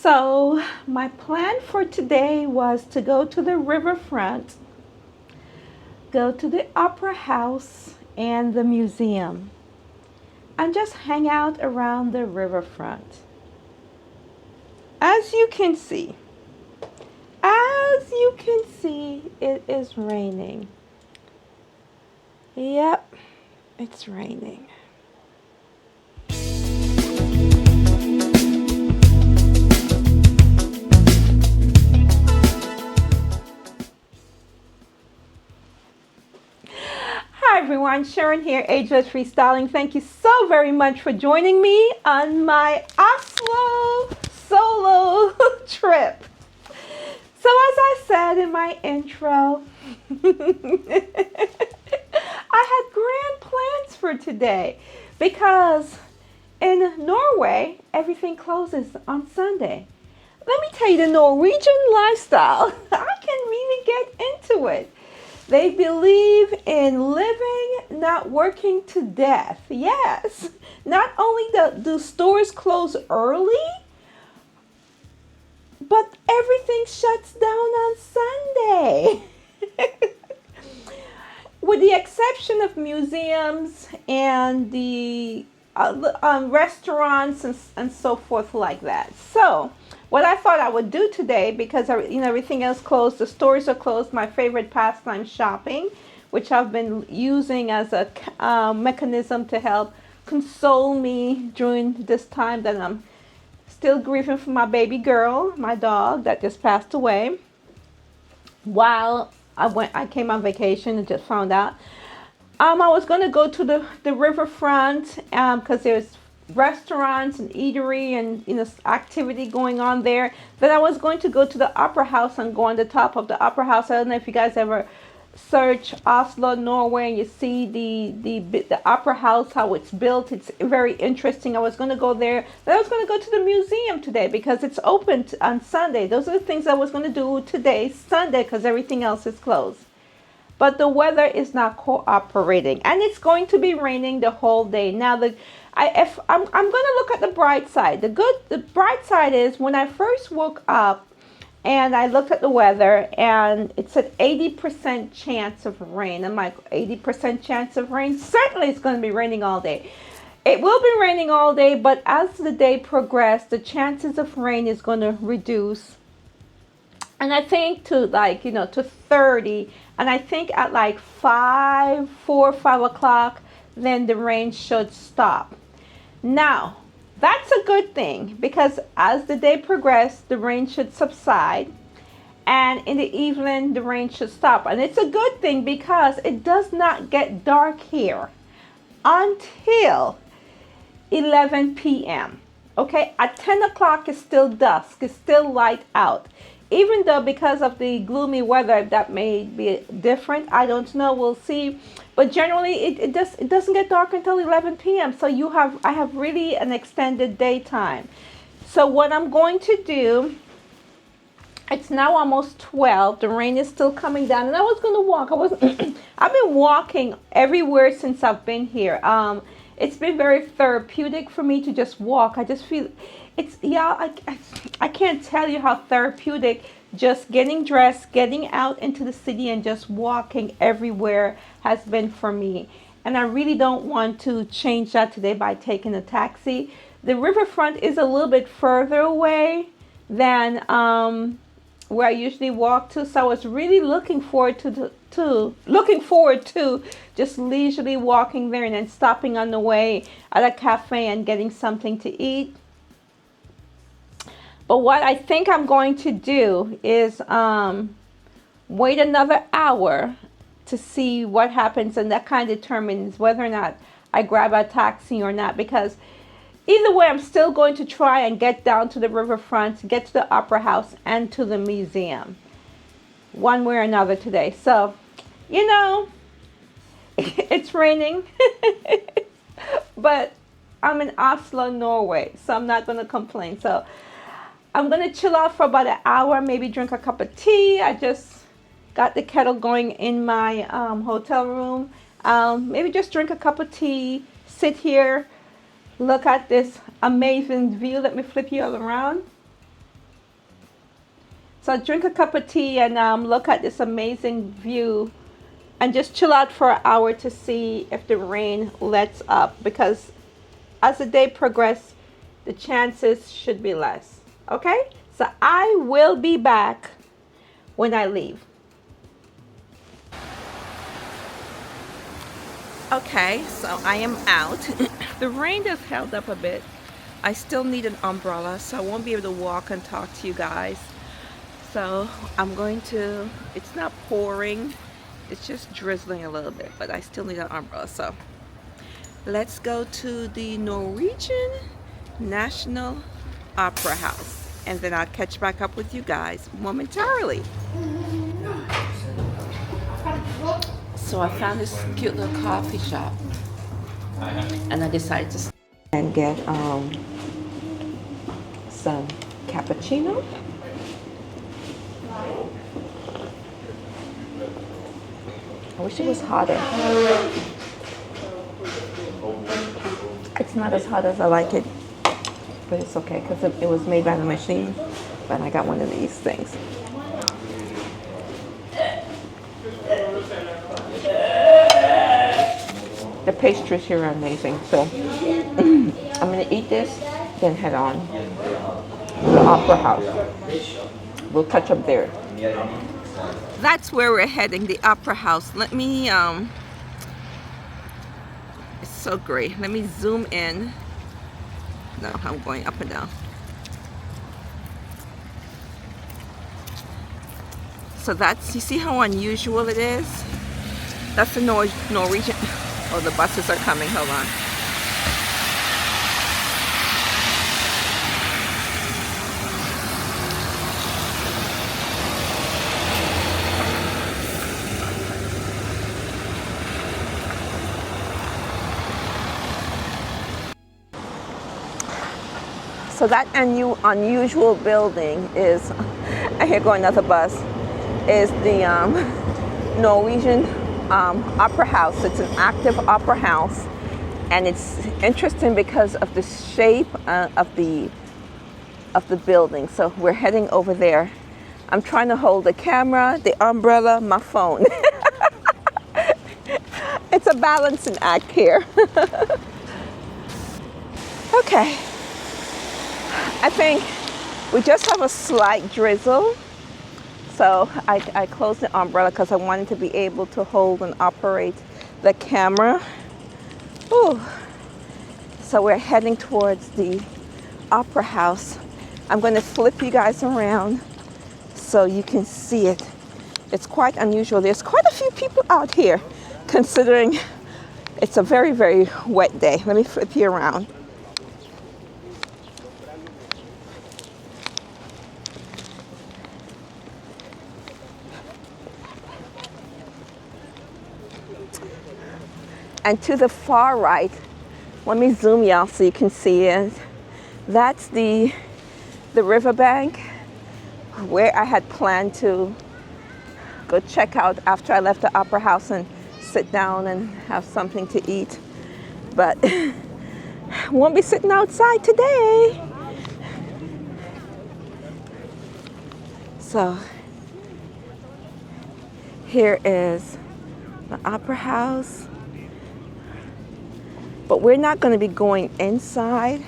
So, my plan for today was to go to the riverfront, go to the Opera House and the museum, and just hang out around the riverfront. As you can see, it is raining. Yep, it's raining. Hi everyone, Sharon here, Ageless Freestyling. Thank you so very much for joining me on my Oslo solo trip. So as I said in my intro, I had grand plans for today because in Norway, everything closes on Sunday. Let me tell you, the Norwegian lifestyle, I can really get into it. They believe in living, not working to death. Yes, not only do stores close early, but everything shuts down on Sunday. With the exception of museums and the restaurants and so forth like that. So what I thought I would do today, because everything else closed, the stores are closed, my favorite pastime, shopping, which I've been using as a mechanism to help console me during this time that I'm still grieving for my baby girl, my dog that just passed away. While I came on vacation and just found out. I was going to go to the riverfront because there's restaurants and eatery and activity going on there. Then I was going to go to the Opera House and go on the top of the Opera House. I don't know if you guys ever search Oslo, Norway, and you see the Opera House, how it's built. It's very interesting. I was going to go there. Then I was going to go to the museum today because it's open on Sunday. Those are the things I was going to do today, Sunday, because everything else is closed. But the weather is not cooperating, and it's going to be raining the whole day. Now, I'm going to look at the bright side. The bright side is when I first woke up and I looked at the weather and it said 80% chance of rain. I'm like, 80% chance of rain? Certainly it's going to be raining all day. It will be raining all day, but as the day progressed, the chances of rain is going to reduce. And I think to to 30. And I think at like 4 or 5 o'clock, then the rain should stop. Now, that's a good thing because as the day progressed, the rain should subside. And in the evening, the rain should stop. And it's a good thing because it does not get dark here until 11 p.m. Okay, at 10 o'clock, it's still dusk. It's still light out. Even though because of the gloomy weather that may be different, I don't know, we'll see. But generally it doesn't get dark until 11 p.m. So I have really an extended daytime. So what I'm going to do, it's now almost 12. The rain is still coming down, and I was going to walk. I've been walking everywhere since I've been here. It's been very therapeutic for me to just walk. I just feel I can't tell you how therapeutic just getting dressed, getting out into the city and just walking everywhere has been for me. And I really don't want to change that today by taking a taxi. The riverfront is a little bit further away than where I usually walk to. So I was really looking forward to just leisurely walking there and then stopping on the way at a cafe and getting something to eat. But what I think I'm going to do is wait another hour to see what happens, and that kind of determines whether or not I grab a taxi or not, because either way, I'm still going to try and get down to the riverfront, get to the Opera House and to the museum, one way or another today. So, it's raining, but I'm in Oslo, Norway, so I'm not going to complain. So I'm going to chill out for about an hour, maybe drink a cup of tea. I just got the kettle going in my hotel room. Maybe just drink a cup of tea, sit here, look at this amazing view. Let me flip you all around. So drink a cup of tea and look at this amazing view and just chill out for an hour to see if the rain lets up, because as the day progresses, the chances should be less. Okay? So I will be back when I leave. Okay, so I am out. The rain has held up a bit. I still need an umbrella, so I won't be able to walk and talk to you guys. So I'm going to, it's not pouring, it's just drizzling a little bit, but I still need an umbrella. So let's go to the Norwegian National Opera House, and then I'll catch back up with you guys momentarily. So I found this cute little coffee shop, and I decided to and get some cappuccino. I wish it was hotter. It's not as hot as I like it, but it's okay because it was made by the machine. But I got one of these things. The pastries here are amazing. So I'm gonna eat this, then head on to the Opera House. We'll catch up there. That's where we're heading, the Opera House. Let me, it's so great. Let me zoom in. No, I'm going up and down. So that's, you see how unusual it is? That's the Norwegian. Oh, the buses are coming, hold on. So that unusual building is, I hear going another bus, is the Norwegian Opera House. It's an active opera house, and it's interesting because of the shape of the building. So we're heading over there. I'm trying to hold the camera, the umbrella, my phone. It's a balancing act here. Okay. I think we just have a slight drizzle. So I closed the umbrella because I wanted to be able to hold and operate the camera. Ooh. So we're heading towards the Opera House. I'm going to flip you guys around so you can see it. It's quite unusual. There's quite a few people out here considering it's a very, very wet day. Let me flip you around. And to the far right, let me zoom y'all so you can see it. That's the riverbank where I had planned to go check out after I left the Opera House and sit down and have something to eat. But won't be sitting outside today. So here is the Opera House. But we're not going to be going inside.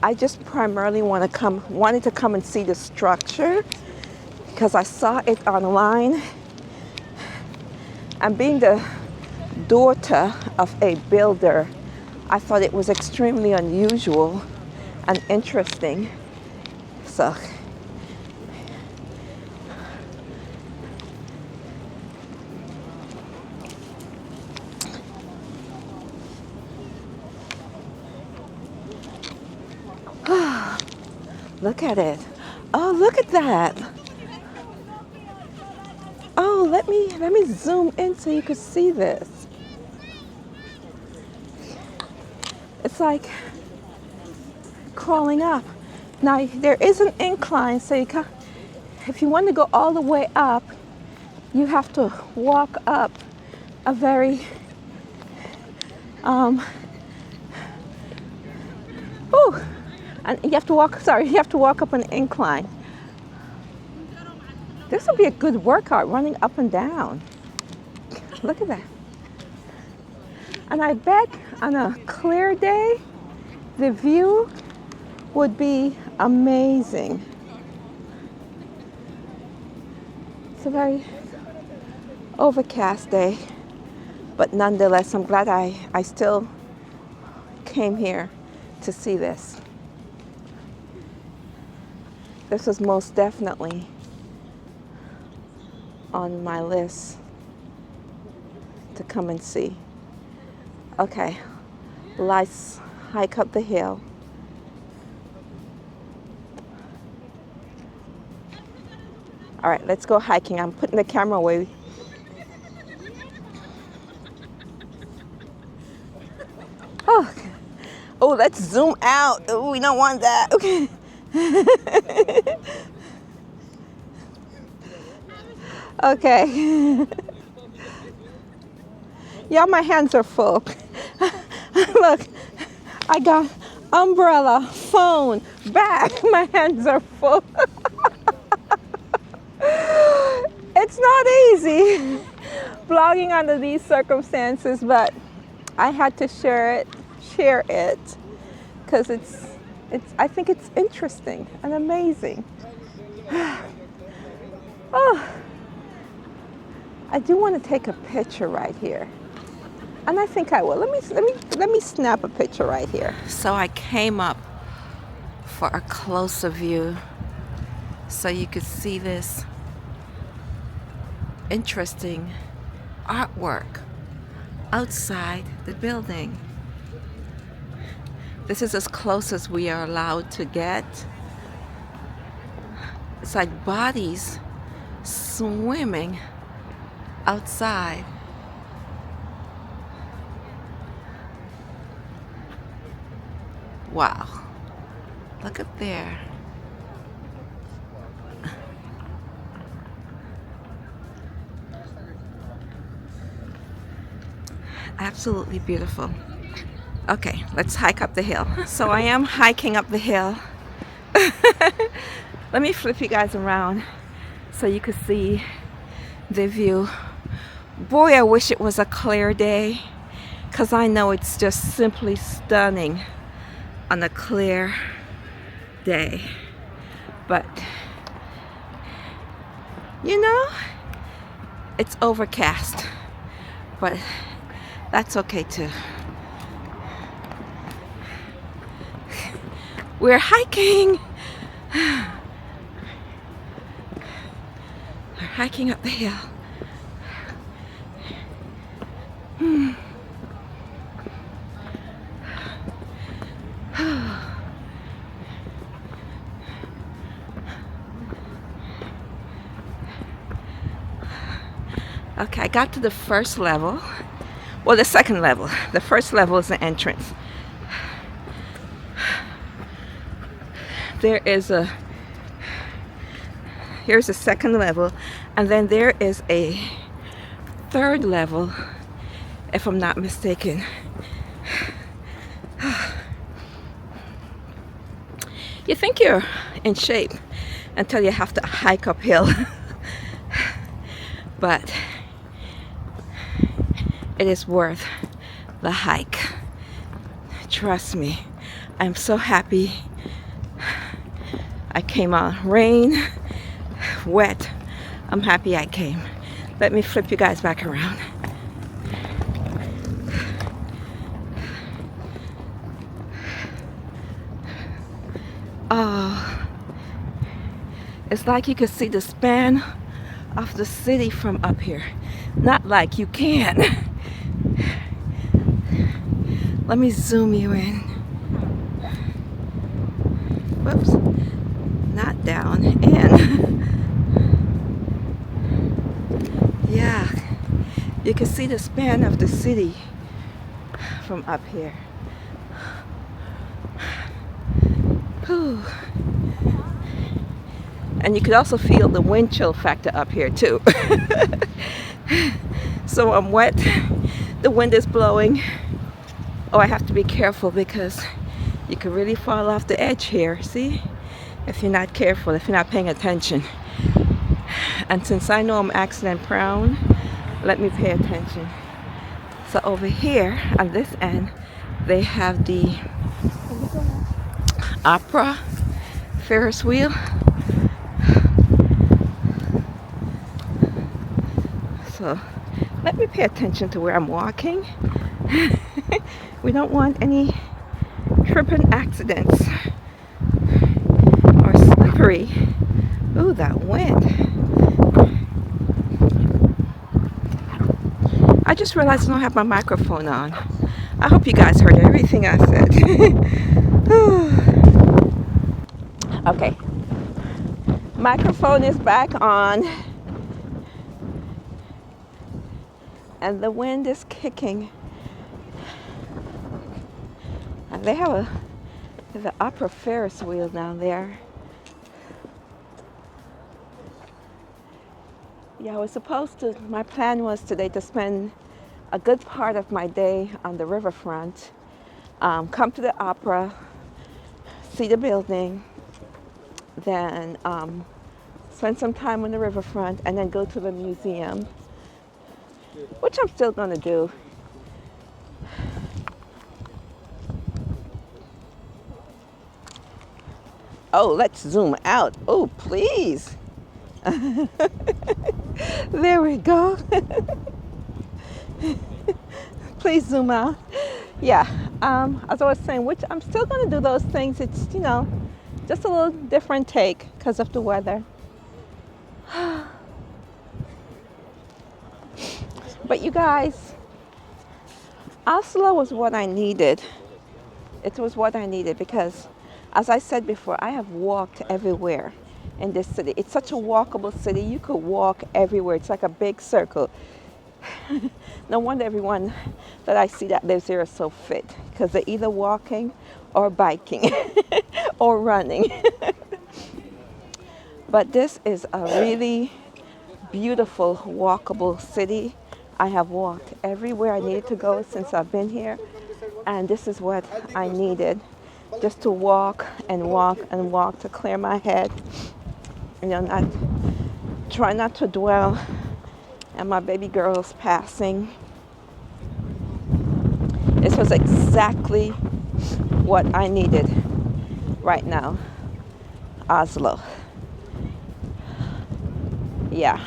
I just primarily wanted to come and see the structure because I saw it online. And being the daughter of a builder, I thought it was extremely unusual and interesting. So look at it. Oh, look at that. Oh, let me zoom in so you can see this. It's like crawling up. Now there is an incline, so if you want to go all the way up, you have to walk up a very and you have to walk up an incline. This would be a good workout, running up and down. Look at that. And I bet on a clear day, the view would be amazing. It's a very overcast day, but nonetheless, I'm glad I still came here to see this. This was most definitely on my list to come and see. Okay, let's hike up the hill. All right, let's go hiking. I'm putting the camera away. Oh, oh, let's zoom out. Oh, we don't want that. Okay. Okay. Yeah, my hands are full. Look, I got umbrella, phone, bag. My hands are full. It's not easy vlogging under these circumstances, but I had to share it, because I think it's interesting and amazing. Oh, I do want to take a picture right here, and I think I will. Let me snap a picture right here. So I came up for a closer view, so you could see this interesting artwork outside the building. This is as close as we are allowed to get. It's like bodies swimming outside. Wow. Look up there. Absolutely beautiful. Okay, let's hike up the hill. So I am hiking up the hill. Let me flip you guys around so you can see the view. Boy, I wish it was a clear day, because I know it's just simply stunning on a clear day. But you know, it's overcast, but that's okay too. We're hiking. We're hiking up the hill. Okay, I got to the first level. Well, the second level. The first level is the entrance. Here's a second level, and then there is a third level, if I'm not mistaken. You think you're in shape until you have to hike uphill. But it is worth the hike. Trust me. I'm so happy I came out. Rain, wet. I'm happy I came. Let me flip you guys back around. Oh, it's like you could see the span of the city from up here. Not like you can. Let me zoom you in. Whoops. Not down, in. Yeah, you can see the span of the city from up here. Whew. And you could also feel the wind chill factor up here too. So I'm wet, the wind is blowing. Oh, I have to be careful because you could really fall off the edge here, see? If you're not careful, if you're not paying attention. And since I know I'm accident prone, let me pay attention. So over here on this end, they have the opera Ferris wheel. So let me pay attention to where I'm walking. We don't want any tripping accidents or slippery. Ooh, that wind. I just realized I don't have my microphone on. I hope you guys heard everything I said. Okay, microphone is back on, and the wind is kicking. And they have the opera Ferris wheel down there. Yeah, I was supposed to, my plan was today to spend a good part of my day on the riverfront, come to the opera, see the building, then spend some time on the riverfront, and then go to the museum, which I'm still going to do. Oh, let's zoom out. Oh, please. There we go. Please zoom out. Yeah, as I was saying, which I'm still going to do those things. It's, you know, just a little different take because of the weather. But you guys, Oslo was what I needed. It was what I needed because, as I said before, I have walked everywhere in this city. It's such a walkable city. You could walk everywhere. It's like a big circle. No wonder everyone that I see that lives here is so fit, because they're either walking or biking or running. But this is a really beautiful, walkable city. I have walked everywhere I needed to go since I've been here, and this is what I needed, just to walk and walk and walk to clear my head. You know, try not to dwell and my baby girl's passing. This was exactly what I needed right now. Oslo. Yeah.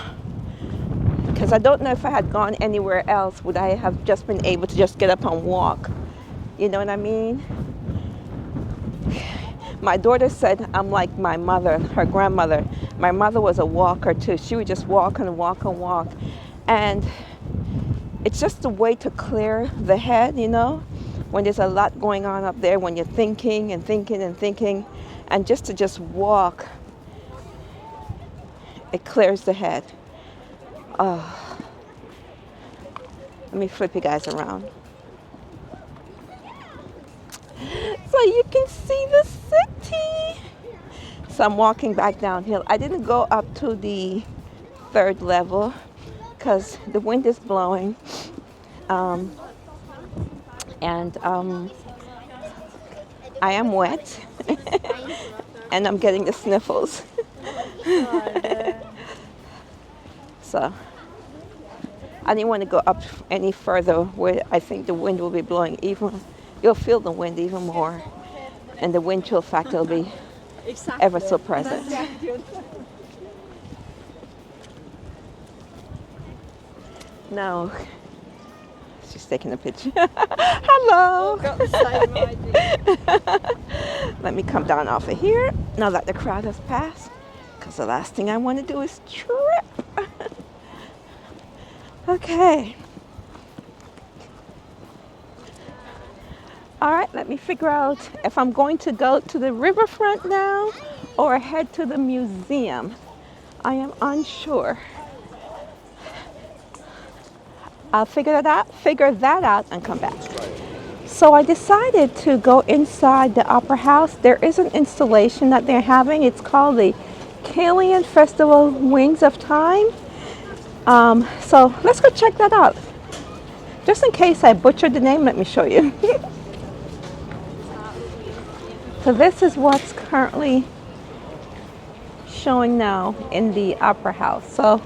Because I don't know if I had gone anywhere else, would I have just been able to just get up and walk? You know what I mean? My daughter said I'm like my mother, her grandmother. My mother was a walker too. She would just walk and walk and walk. And it's just a way to clear the head, you know, when there's a lot going on up there, when you're thinking and thinking and thinking, and just to just walk, it clears the head. Oh. Let me flip you guys around so you can see the city. So I'm walking back downhill. I didn't go up to the 3rd level because the wind is blowing, and I am wet and I'm getting the sniffles. So I didn't want to go up any further where I think the wind will be blowing even. You'll feel the wind even more, and the wind chill factor will be ever so present. No, she's taking a picture. Hello. Let me come down off of here now that the crowd has passed, because the last thing I want to do is trip. Okay. All right, let me figure out if I'm going to go to the riverfront now or head to the museum. I am unsure. I'll figure that out and come back. So I decided to go inside the Opera House. There is an installation that they're having. It's called the Kalian Festival Wings of Time. So let's go check that out. Just in case I butchered the name, let me show you. So this is what's currently showing now in the Opera House. So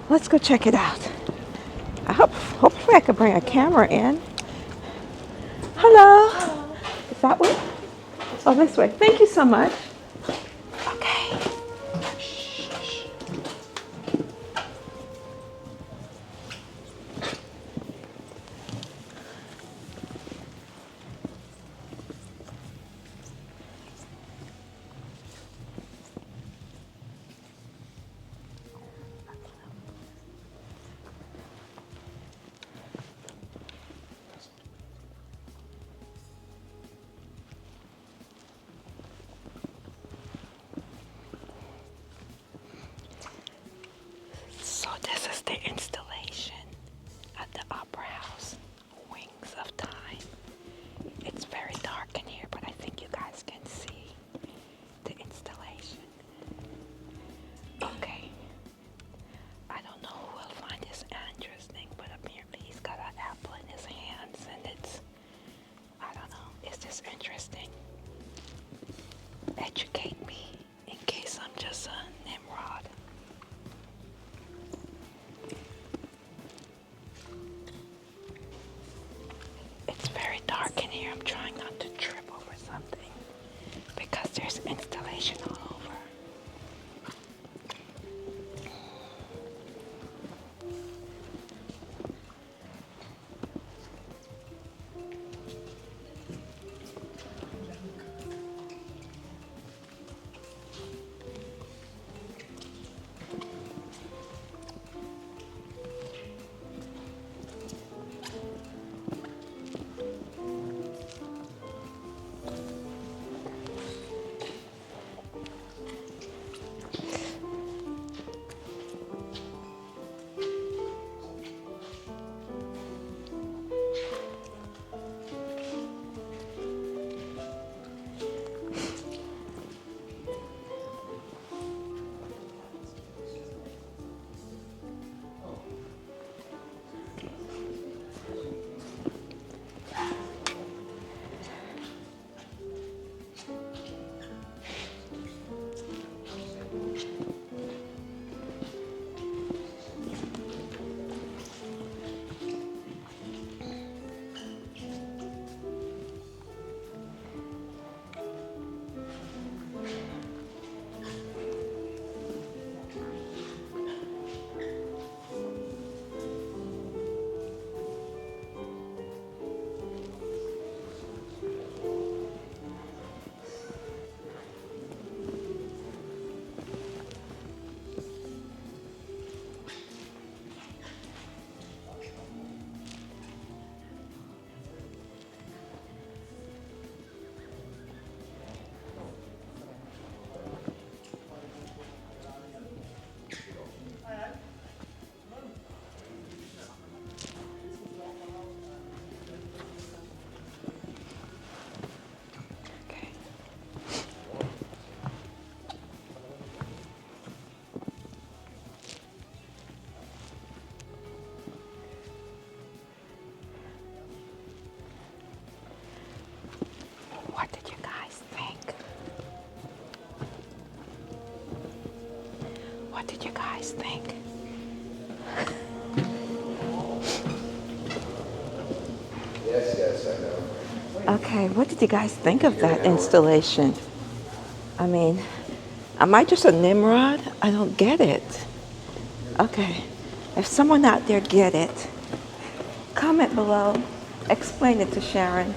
let's go check it out. Hopefully I could bring a camera in. Hello. Is that way? Oh, this way. Thank you so much. Okay. So this is the installation at the Opera House, Wings of Time. It's very dark in here, but I think you guys can see the installation. Okay. I don't know who will find this interesting, but apparently he's got an apple in his hands, and it's, I don't know, is this interesting? Educate me in case I'm just a Nimrod. It's very dark in here. I'm trying not to trip over something because there's installation all over. What did you guys think? What did you guys think? Yes, I know. Okay, what did you guys think of that installation? I mean, am I just a Nimrod? I don't get it. Okay, if someone out there get it, comment below, explain it to Sharon,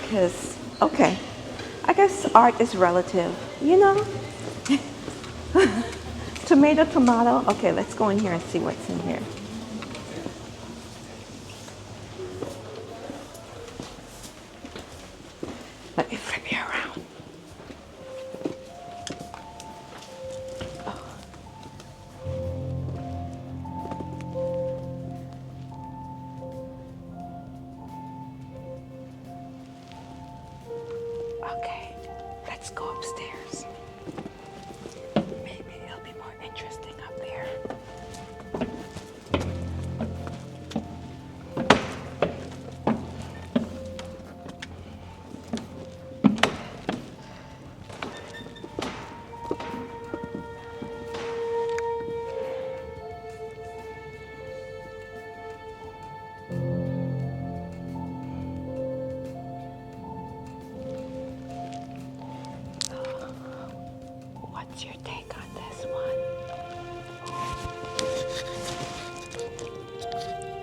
because, okay, I guess art is relative, you know? Tomato, tomato. Okay, let's go in here and see what's in here. Let me flip you around. Okay, let's go upstairs. Maybe it'll be more interesting up there. What's your take on this one?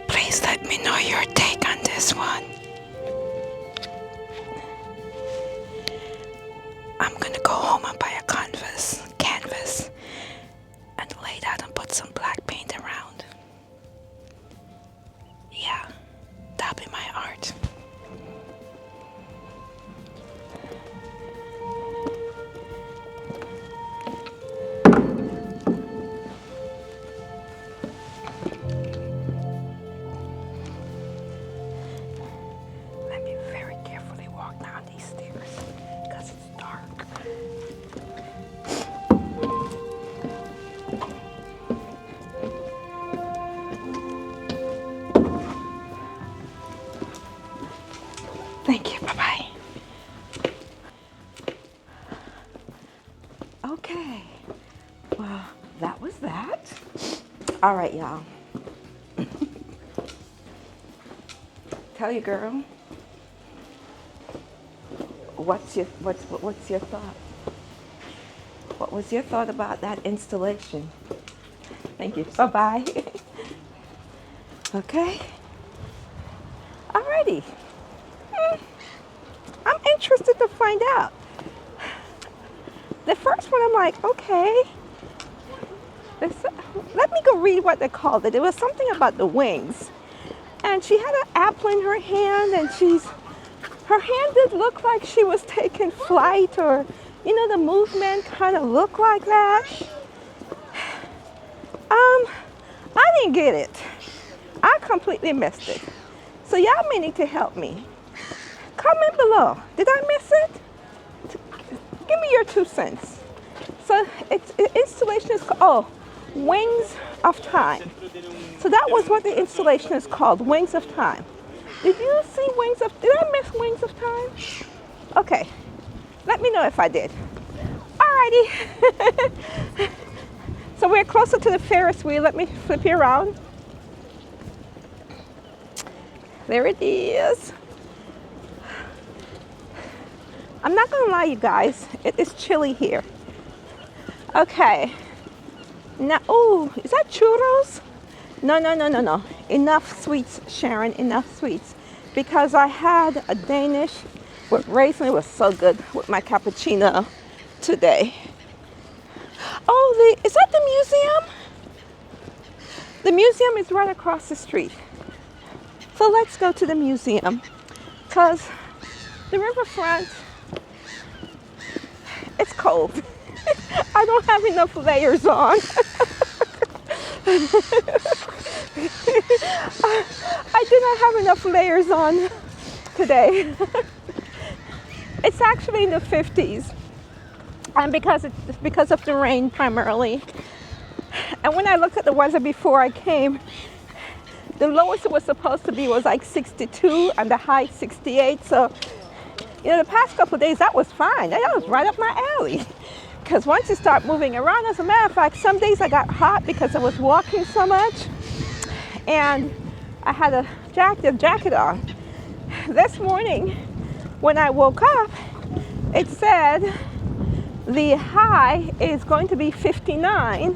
Please let me know your take on this one. I'm gonna go home and buy a canvas and lay that and put some black paint around. Yeah, that'll be my art. Let me very carefully walk down these stairs because it's dark. Thank you. Bye-bye. Okay. Well, that was that. All right, y'all. Tell your girl. What's your thought? What was your thought about that installation? Thank you. Bye-bye. Okay. Alrighty. I'm interested to find out. The first one, I'm like, okay. Let me go read what they called it. It was something about the wings. And she had an apple in her hand, and her hand did look like she was taking flight, or, the movement kind of looked like that. I didn't get it. I completely missed it. So y'all may need to help me. Comment below. Did I miss it? Give me your 2 cents. So installation is called, Wings of Time. So that was what the installation is called, Wings of Time. Did you see did I miss Wings of Time? Okay, let me know if I did. Alrighty. So we're closer to the Ferris wheel. Let me flip you around. There it is. I'm not gonna lie, you guys, it is chilly here. Okay. Now, oh, is that churros? No. Enough sweets, Sharon, enough sweets. Because I had a Danish with raisin. It was so good with my cappuccino today. Oh, is that the museum? The museum is right across the street. So let's go to the museum. Because the riverfront, it's cold. I don't have enough layers on. I did not have enough layers on today. It's actually in the 50s, and because of the rain primarily. And when I looked at the weather before I came, the lowest it was supposed to be was like 62 and the high 68. So, the past couple of days that was fine. That was right up my alley. Because once you start moving around, as a matter of fact, some days I got hot because I was walking so much, and I had a jacket on. This morning, when I woke up, it said the high is going to be 59.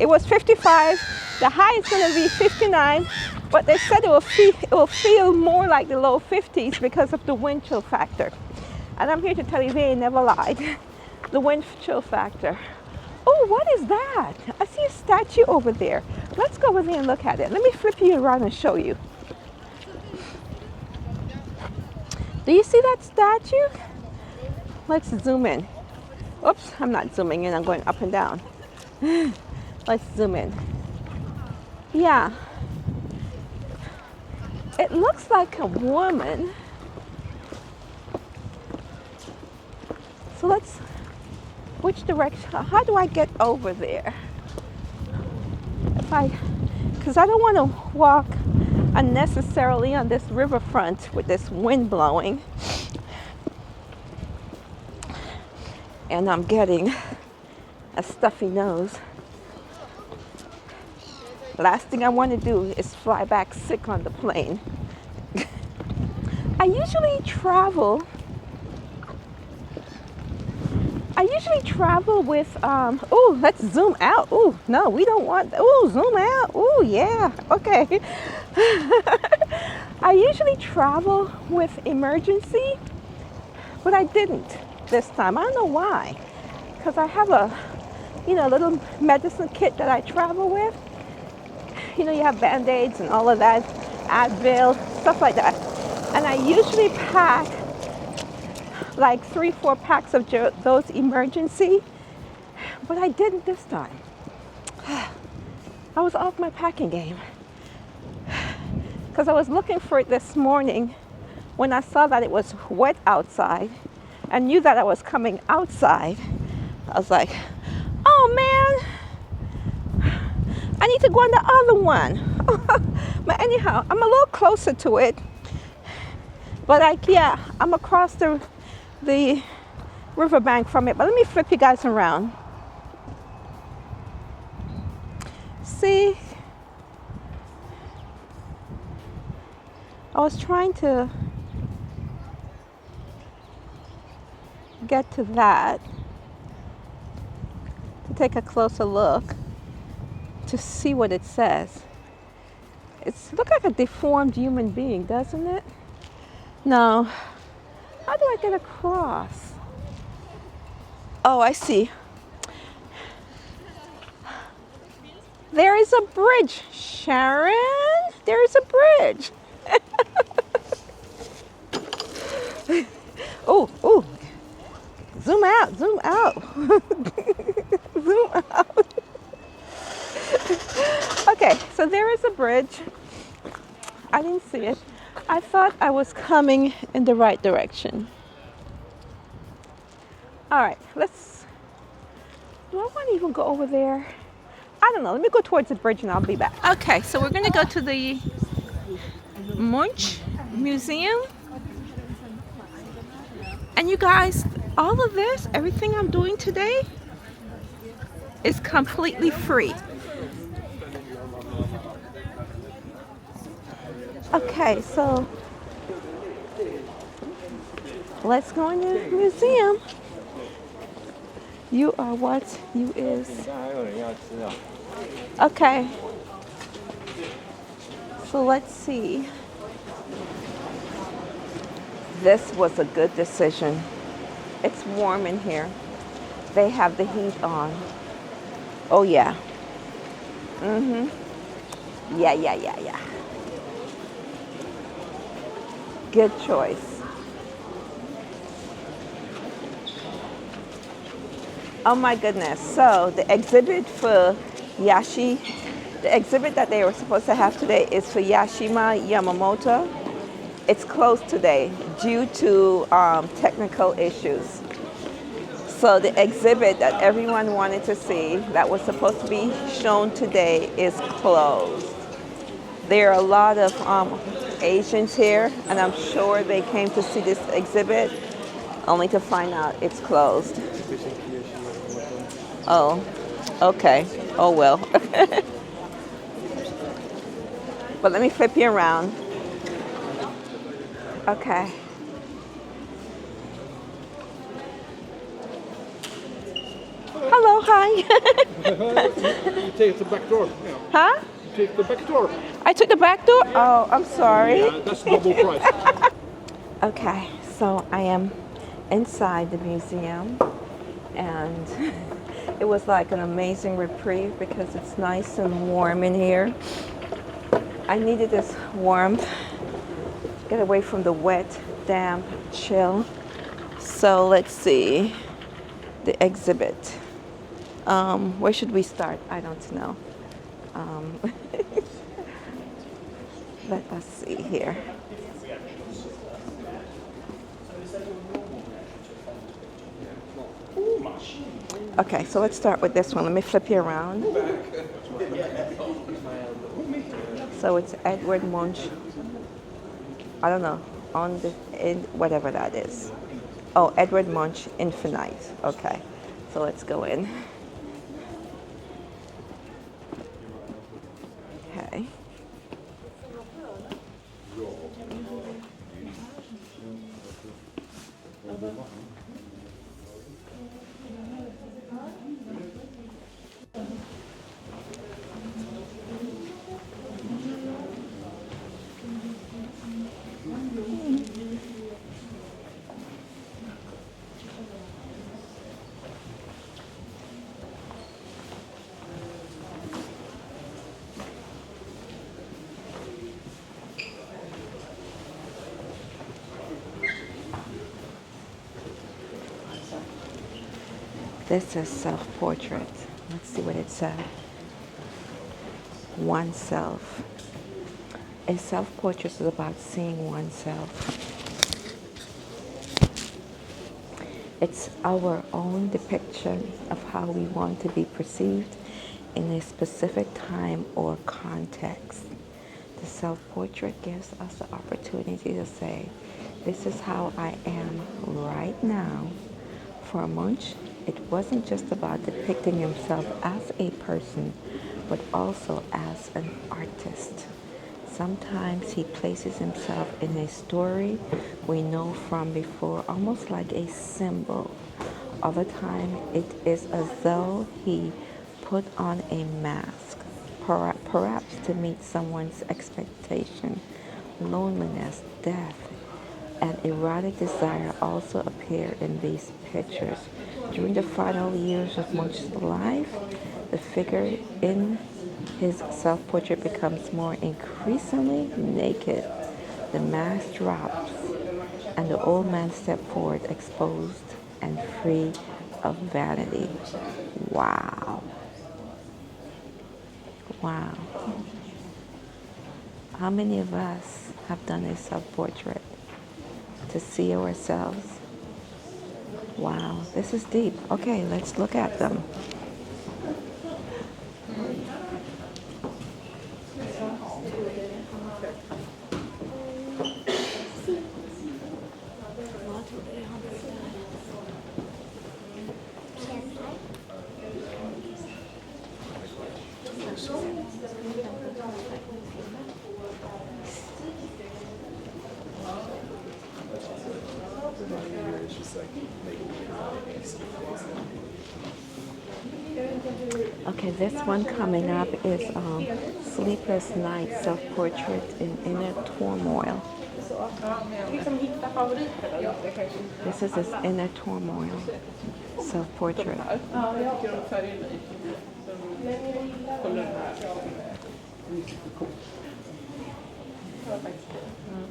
It was 55. The high is going to be 59, but they said it will feel more like the low 50s because of the wind chill factor. And I'm here to tell you they never lied. The wind chill factor. Oh, what is that? I see a statue over there. Let's go over there and look at it. Let me flip you around and show you. Do you see that statue? Let's zoom in. Oops, I'm not zooming in. I'm going up and down. Let's zoom in. Yeah. It looks like a woman. So which direction? How do I get over there? Because I don't want to walk unnecessarily on this riverfront with this wind blowing. And I'm getting a stuffy nose. Last thing I want to do is fly back sick on the plane. I usually travel I usually travel with, oh, let's zoom out. Oh, no, we don't want, oh, zoom out. Oh, yeah, okay. I usually travel with emergency, but I didn't this time. I don't know why. Because I have a, little medicine kit that I travel with. You know, you have Band-Aids and all of that, Advil, stuff like that. And I usually pack like 3-4 packs of those emergency, but I didn't this time. I was off my packing game because I was looking for it this morning when I saw that it was wet outside and knew that I was coming outside. I was like, oh man, I need to go on the other one. But anyhow, I'm a little closer to it. But I'm across the riverbank from it. But let me flip you guys around. See? I was trying to get to that, to take a closer look, to see what it says. It looks like a deformed human being, doesn't it? No. How do I get across? Oh, I see. There is a bridge, Sharon. There is a bridge. Oh. Zoom out, zoom out. Zoom out. Okay, so there is a bridge. I didn't see it. I thought I was coming in the right direction. All right, do I want to even go over there? I don't know. Let me go towards the bridge and I'll be back. Okay, so we're going to go to the MUNCH Museum. And you guys, all of this, everything I'm doing today is completely free. Okay, so let's go in the museum. You are what you is. Okay. So let's see. This was a good decision. It's warm in here. They have the heat on. Oh yeah. Yeah. Good choice. Oh my goodness. So the exhibit for the exhibit that they were supposed to have today is for Yashima Yamamoto. It's closed today due to technical issues. So the exhibit that everyone wanted to see that was supposed to be shown today is closed. There are a lot of Asians here, and I'm sure they came to see this exhibit only to find out it's closed. Oh, okay. Oh well. But let me flip you around. Okay. Hello, hi. You take the back door. Yeah. Huh? You take the back door. I took the back door? Oh, I'm sorry. Yeah, that's double price. Okay, so I am inside the museum, and it was like an amazing reprieve because it's nice and warm in here. I needed this warmth, get away from the wet, damp, chill. So let's see, the exhibit. Where should we start? I don't know. Let us see here. Okay, so let's start with this one. Let me flip you around. So it's Edward Munch. I don't know, whatever that is. Oh, Edward Munch Infinite. Okay, so let's go in. Okay. This is self-portrait. Let's see what it said. Oneself. A self-portrait is about seeing oneself. It's our own depiction of how we want to be perceived in a specific time or context. The self-portrait gives us the opportunity to say, this is how I am right now. For Munch, it wasn't just about depicting himself as a person, but also as an artist. Sometimes he places himself in a story we know from before, almost like a symbol. Other times, it is as though he put on a mask, perhaps to meet someone's expectation. Loneliness, death, and erotic desire also appear in these pictures. During the final years of Munch's life, the figure in his self-portrait becomes more increasingly naked. The mask drops, and the old man steps forward, exposed and free of vanity. Wow. Wow. How many of us have done a self-portrait to see ourselves? Wow, this is deep. Okay, let's look at them. Okay, this one coming up is Sleepless Night Self-Portrait in Inner Turmoil. This is his inner turmoil self-portrait.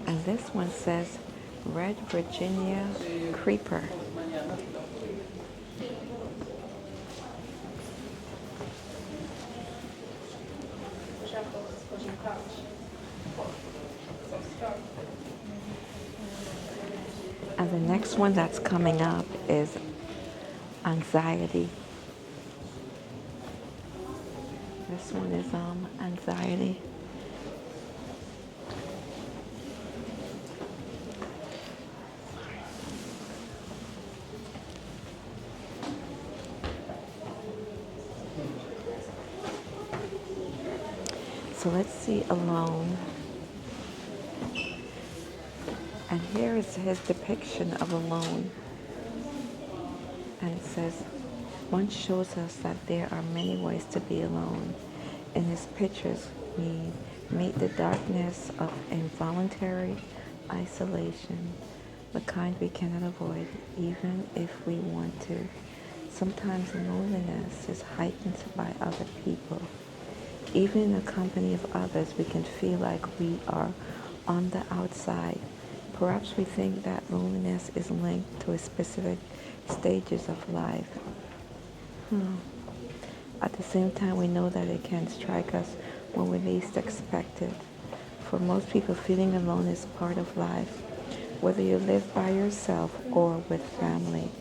And this one says Red Virginia Creeper. And the next one that's coming up is Anxiety. This one is Anxiety. So let's see Alone. And here is his depiction of alone. And it says, one shows us that there are many ways to be alone. In his pictures, we meet the darkness of involuntary isolation, the kind we cannot avoid, even if we want to. Sometimes loneliness is heightened by other people. Even in the company of others, we can feel like we are on the outside. Perhaps we think that loneliness is linked to specific stages of life. At the same time, we know that it can strike us when we least expect it. For most people, feeling alone is part of life, whether you live by yourself or with family.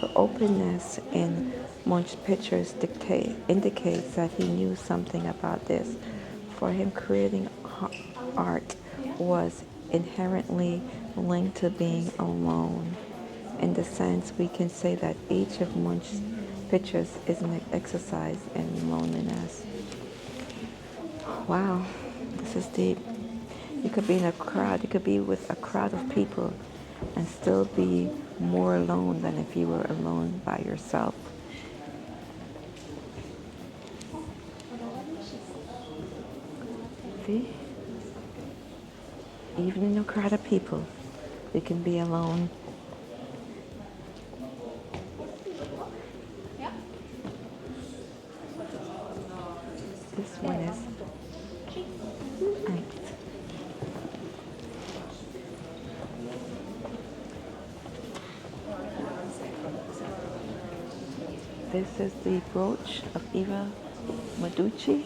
The openness in Munch's pictures indicates that he knew something about this. For him, creating art was inherently linked to being alone. In the sense, we can say that each of Munch's pictures is an exercise in loneliness. Wow, this is deep. You could be in a crowd, you could be with a crowd of people and still be more alone than if you were alone by yourself. See? Even in a crowd of people, you can be alone. This one is angst. this is the brooch of Eva Meducci.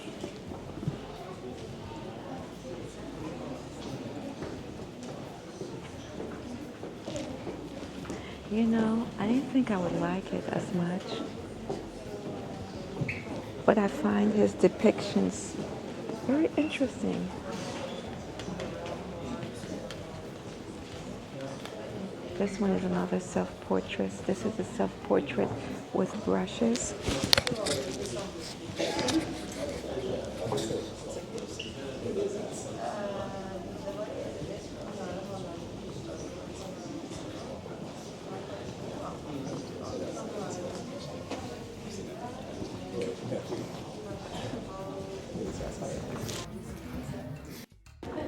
You know, I didn't think I would like it as much, but I find his depictions very interesting. This one is another self-portrait. This is a self-portrait with brushes.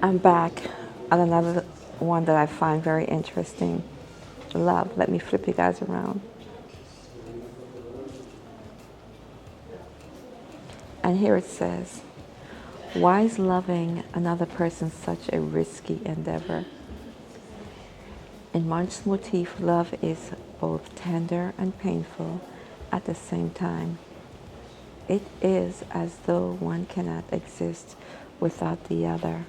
I'm back on another one that I find very interesting. Love. Let me flip you guys around. And here it says, why is loving another person such a risky endeavor? In Munch's motif, love is both tender and painful at the same time. It is as though one cannot exist without the other.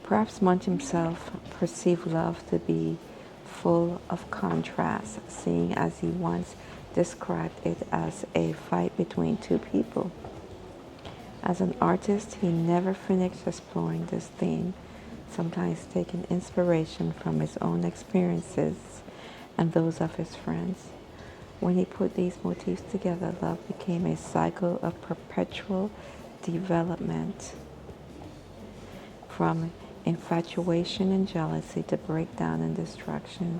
Perhaps Munch himself perceived love to be full of contrast, seeing as he once described it as a fight between two people. As an artist, he never finished exploring this theme, sometimes taking inspiration from his own experiences and those of his friends. When he put these motifs together, love became a cycle of perpetual development, from infatuation and jealousy to breakdown and destruction.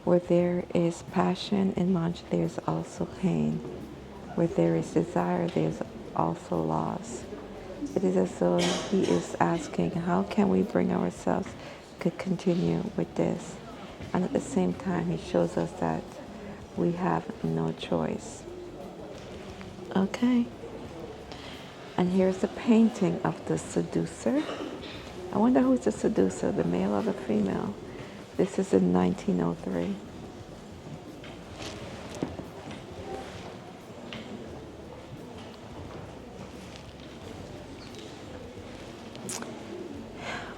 Where there is passion in Munch, there is also pain. Where there is desire, there is also loss. It is as though he is asking, how can we bring ourselves to continue with this? And at the same time, he shows us that we have no choice. Okay. And here's the painting of the seducer. I wonder who's the seducer, the male or the female? This is in 1903.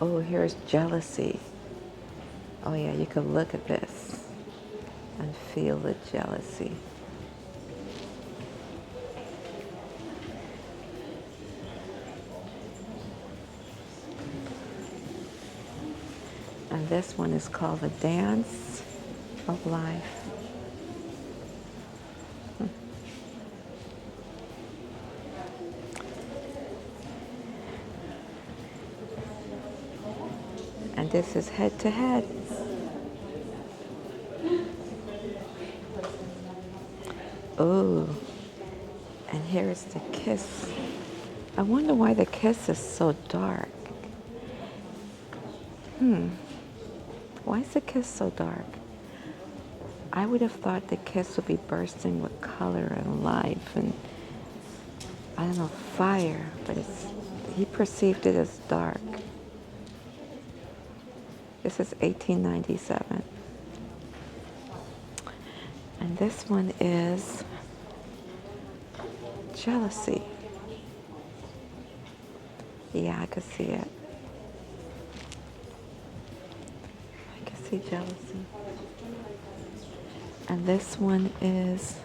Oh, here's jealousy. Oh yeah, you can look at this and feel the jealousy. And this one is called The Dance of Life. And this is Head to Head. Oh, and here is the kiss. I wonder why the kiss is so dark. Why is the kiss so dark? I would have thought the kiss would be bursting with color and life and, I don't know, fire, but he perceived it as dark. This is 1897. And this one is jealousy. Yeah, I could see it. I could see jealousy. And this one is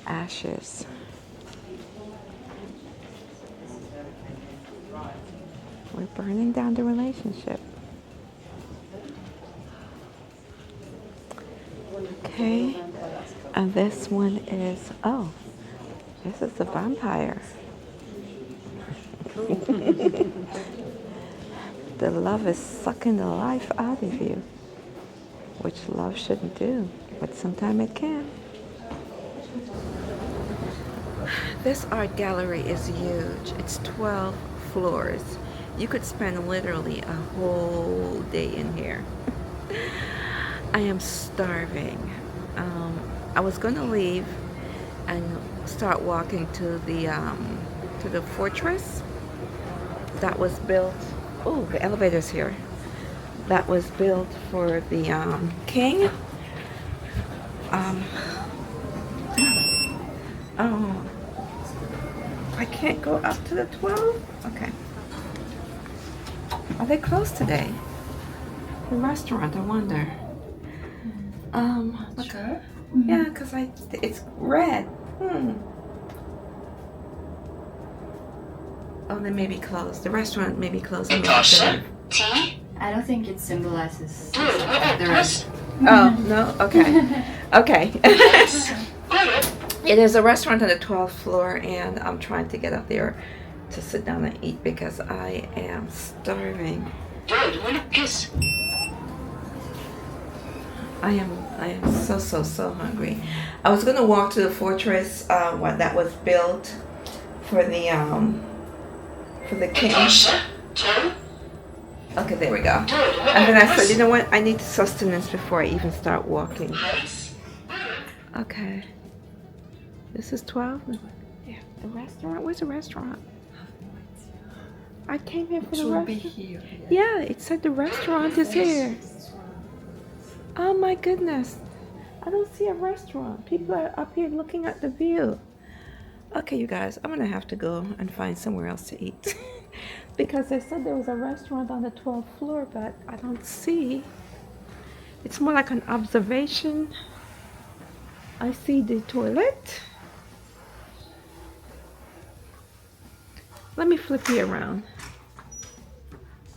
ashes. We're burning down the relationship. Okay, and this one is, oh, this is the vampire. The love is sucking the life out of you, which love shouldn't do, but sometimes it can. This art gallery is huge. It's 12 floors. You could spend literally a whole day in here. I am starving. I was going to leave and start walking to the fortress that was built. Oh, the elevator's here. That was built for the king. Um, oh, I can't go up to the 12? Okay. Are they closed today? The restaurant, I wonder. Look, yeah, because it's red. Oh, they may be closed. The restaurant may be closed. I don't think it symbolizes the rest. Oh, no? Okay. Okay. It is a restaurant on the 12th floor, and I'm trying to get up there to sit down and eat because I am starving. I am so hungry. I was gonna walk to the fortress that was built for the king. Okay, there we go. And then I said, you know what? I need sustenance before I even start walking. Okay. This is 12? Yeah. The restaurant? Where's the restaurant? I came here for the restaurant. Yeah, it said the restaurant is here. Oh my goodness. I don't see a restaurant. People are up here looking at the view. Okay, you guys, I'm gonna have to go and find somewhere else to eat. Because they said there was a restaurant on the 12th floor, but I don't see. It's more like an observation. I see the toilet. Let me flip you around.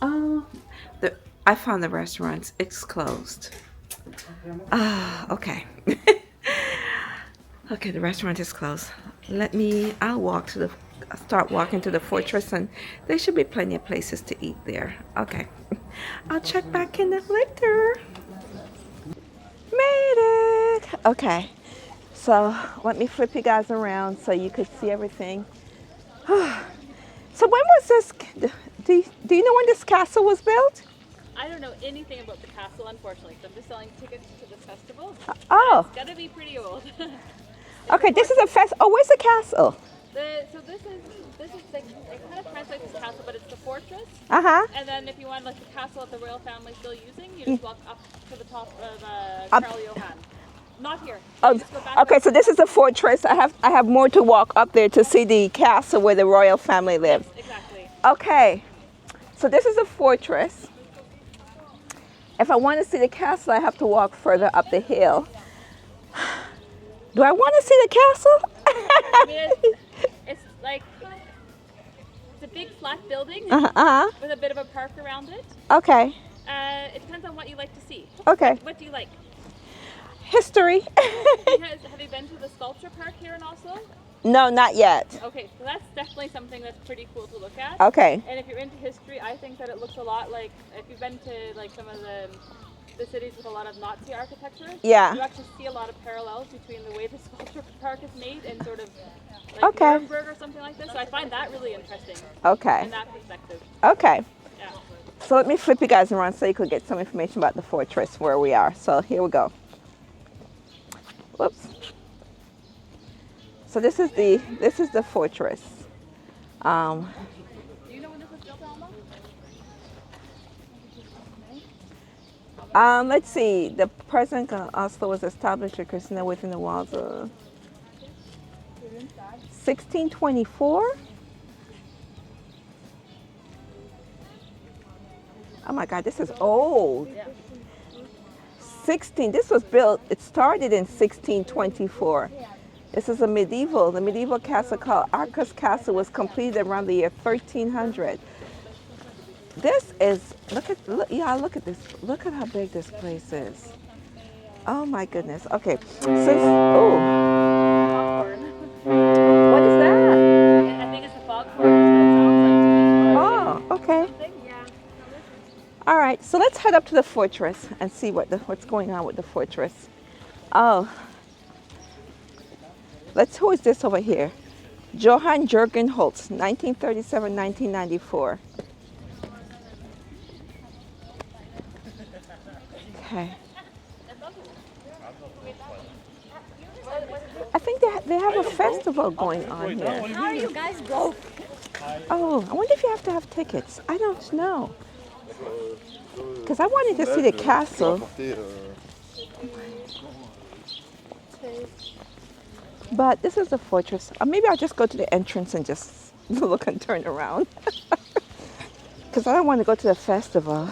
Oh, I found the restaurant. It's closed. Ah, okay. Okay, the restaurant is closed. I'll start walking to the fortress, and there should be plenty of places to eat there. Okay. I'll check back in later. Made it. Okay. So let me flip you guys around so you could see everything. So when was this? Do you know when this castle was built? I don't know anything about the castle, unfortunately, because I'm just selling tickets to this festival. Oh. It's gotta be pretty old. Okay, this is a festival. Oh, where's the castle? So this is like, it kind of translates as castle, but it's the fortress. Uh-huh. And then if you want like the castle that the royal family is still using, you just walk up to the top of Karl Johan. Not here. Oh, okay, so this is a fortress. I have more to walk up there to see the castle where the royal family lives. Yes, exactly. Okay, so this is a fortress. If I want to see the castle, I have to walk further up the hill. Do I want to see the castle? I mean, it's like, it's a big flat building with a bit of a park around it. Okay. It depends on what you like to see. Okay. What do you like? History. Have you been to the sculpture park here in Oslo? No, not yet. Okay, so that's definitely something that's pretty cool to look at. Okay. And if you're into history, I think that it looks a lot like, if you've been to like some of the cities with a lot of Nazi architecture, Yeah. you actually see a lot of parallels between the way the sculpture park is made and sort of like Okay. Nuremberg or something like this. So I find that really interesting Okay. in that perspective. Okay. Yeah. So let me flip you guys around so you could get some information about the fortress where we are. So here we go. Whoops. So this is the fortress. Do you know when this was built, Alma? Let's see. The president of Oslo was established with Christina within the walls of 1624. Oh my God, this is old. Yeah. This was built, it started in 1624. This is the medieval castle called Akershus Castle was completed around the year 1300. This is, look at this, look at how big this place is. Oh my goodness, okay. Oh, what is that? I think it's a foghorn. It sounds like Oh, okay. something. Yeah. All right, so let's head up to the fortress and see what's going on with the fortress. Oh, who is this over here? Johann Jürgen Holtz, 1937-1994. Okay. I think they have a festival going on here. How are you guys broke? Oh, I wonder if you have to have tickets. I don't know. Because I wanted to see the castle. But this is a fortress. Maybe I'll just go to the entrance and just look and turn around. Because I don't want to go to the festival.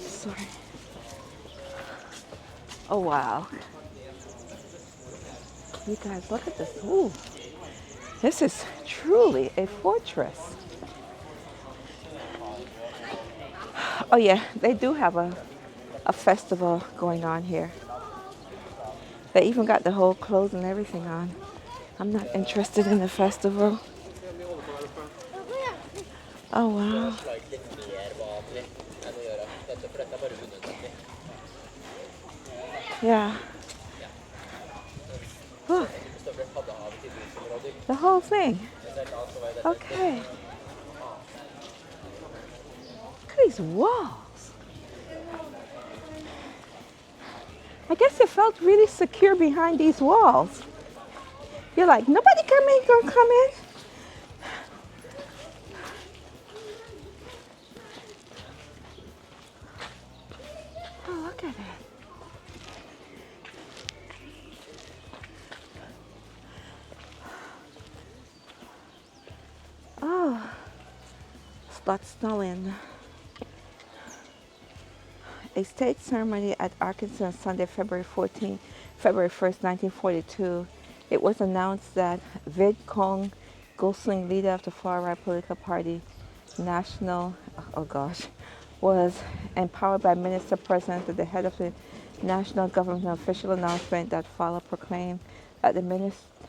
Sorry. Oh wow. You guys, look at this. Ooh. This is truly a fortress. Oh yeah, they do have a festival going on here. They even got the whole clothes and everything on. I'm not interested in the festival. Oh wow. Yeah. Look. The whole thing. Okay. Look at these walls. I guess it felt really secure behind these walls. You're like, nobody gonna come in. Oh, look at it. Oh, Slottssnollen. A state ceremony at Akershus on Sunday, February 1st, 1942. It was announced that Vidkun Gosling, leader of the far-right political party, was empowered by Minister President at the head of the national government. An official announcement that followed proclaimed that the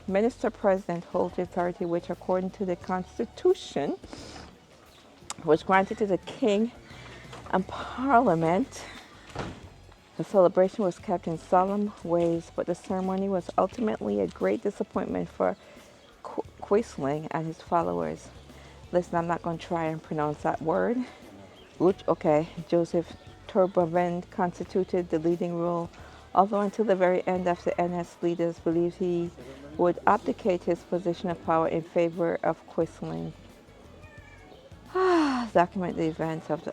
Minister President holds the authority which, according to the Constitution, was granted to the King and Parliament. The celebration was kept in solemn ways, but the ceremony was ultimately a great disappointment for Quisling and his followers. Listen, I'm not going to try and pronounce that word. Joseph Turboven constituted the leading role, although until the very end of the NS leaders believed he would abdicate his position of power in favor of Quisling. Document the events of the,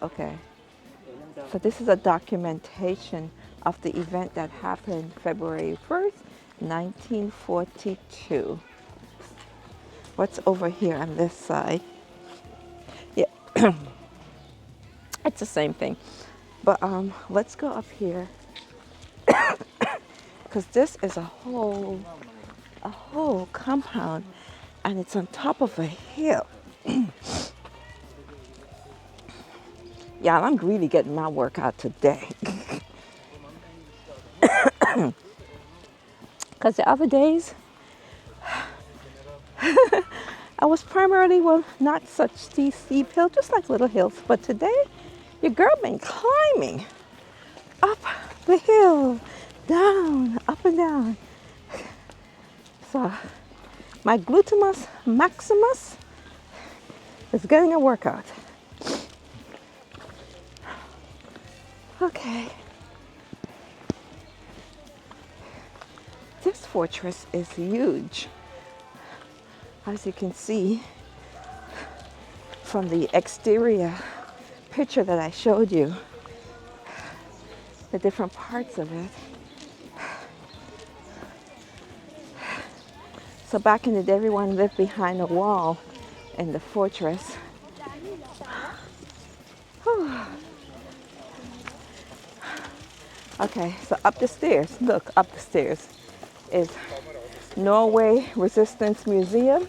So this is a documentation of the event that happened February 1st, 1942. What's over here on this side? Yeah, it's the same thing. But let's go up here because this is a whole compound, and it's on top of a hill. Yeah, I'm really getting my workout today. Because the other days, I was primarily, not such steep hill, just like little hills. But today, your girl been climbing up the hill, down, up and down. So my gluteus maximus is getting a workout. Okay. This fortress is huge. As you can see from the exterior picture that I showed you, the different parts of it. So back in the day, everyone lived behind a wall in the fortress. Okay, so up the stairs, look, up the stairs is Norway Resistance Museum.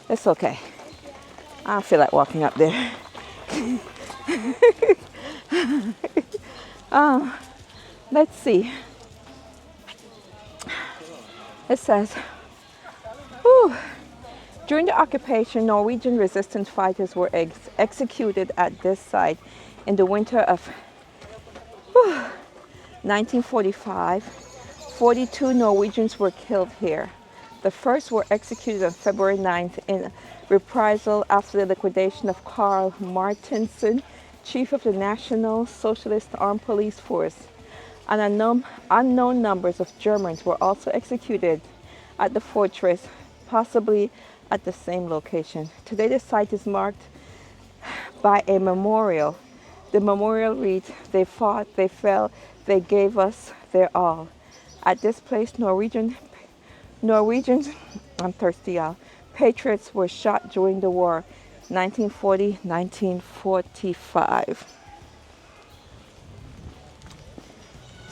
It's okay. I don't feel like walking up there. Let's see. It says, during the occupation, Norwegian resistance fighters were executed at this site in the winter of 1945. 42 Norwegians were killed here. The first were executed on February 9th in reprisal after the liquidation of Carl Martinsen, chief of the National Socialist Armed Police Force. and unknown numbers of Germans were also executed at the fortress, possibly at the same location. Today, the site is marked by a memorial. The memorial reads, "They fought, they fell, they gave us their all." At this place, Norwegians, I'm thirsty, y'all, patriots were shot during the war, 1940, 1945.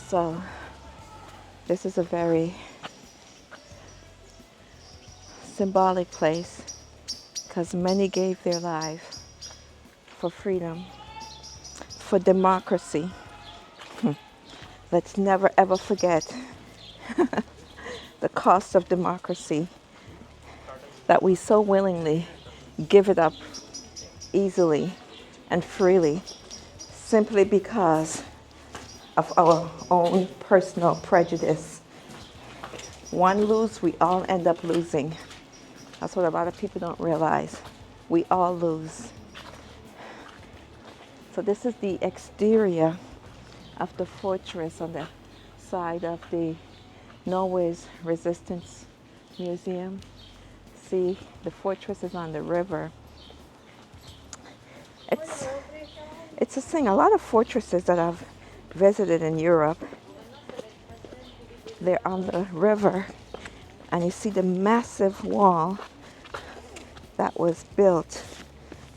So, this is a very symbolic place because many gave their lives for freedom, for democracy. Let's never ever forget the cost of democracy, that we so willingly give it up easily and freely simply because of our own personal prejudice. One lose, we all end up losing. That's what a lot of people don't realize. We all lose. So this is the exterior of the fortress on the side of the Norway's Resistance Museum. See, the fortress is on the river. It's a thing. A lot of fortresses that I've visited in Europe, they're on the river, and you see the massive wall that was built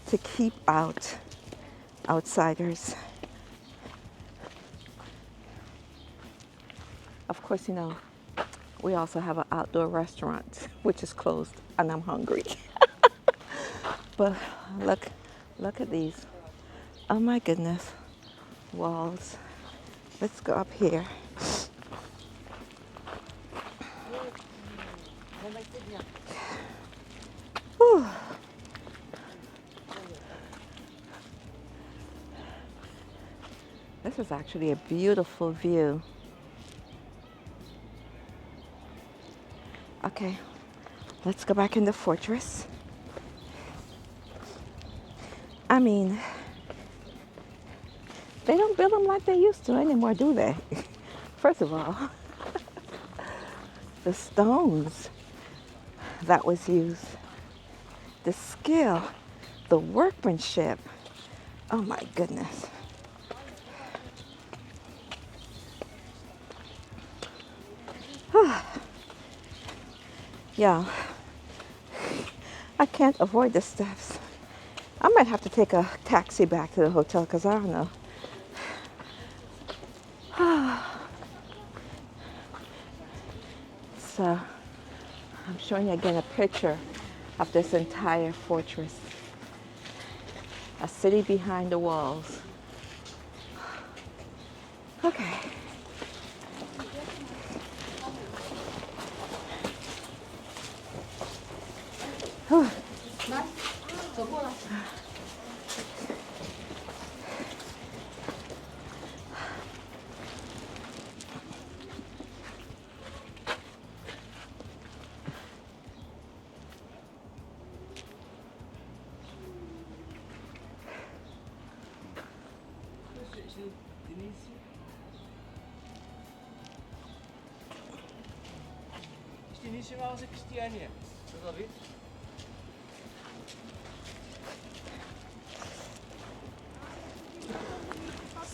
to keep out outsiders. Of course, we also have an outdoor restaurant, which is closed, and I'm hungry. But look at these. Oh my goodness, walls. Let's go up here. Whew. This is actually a beautiful view. Okay, let's go back in the fortress. I mean, they don't build them like they used to anymore, do they? First of all, the stones that was used, the skill, the workmanship. Oh my goodness. Yeah, I can't avoid the steps. I might have to take a taxi back to the hotel because I don't know. So I'm showing you again a picture of this entire fortress. A city behind the walls. Okay.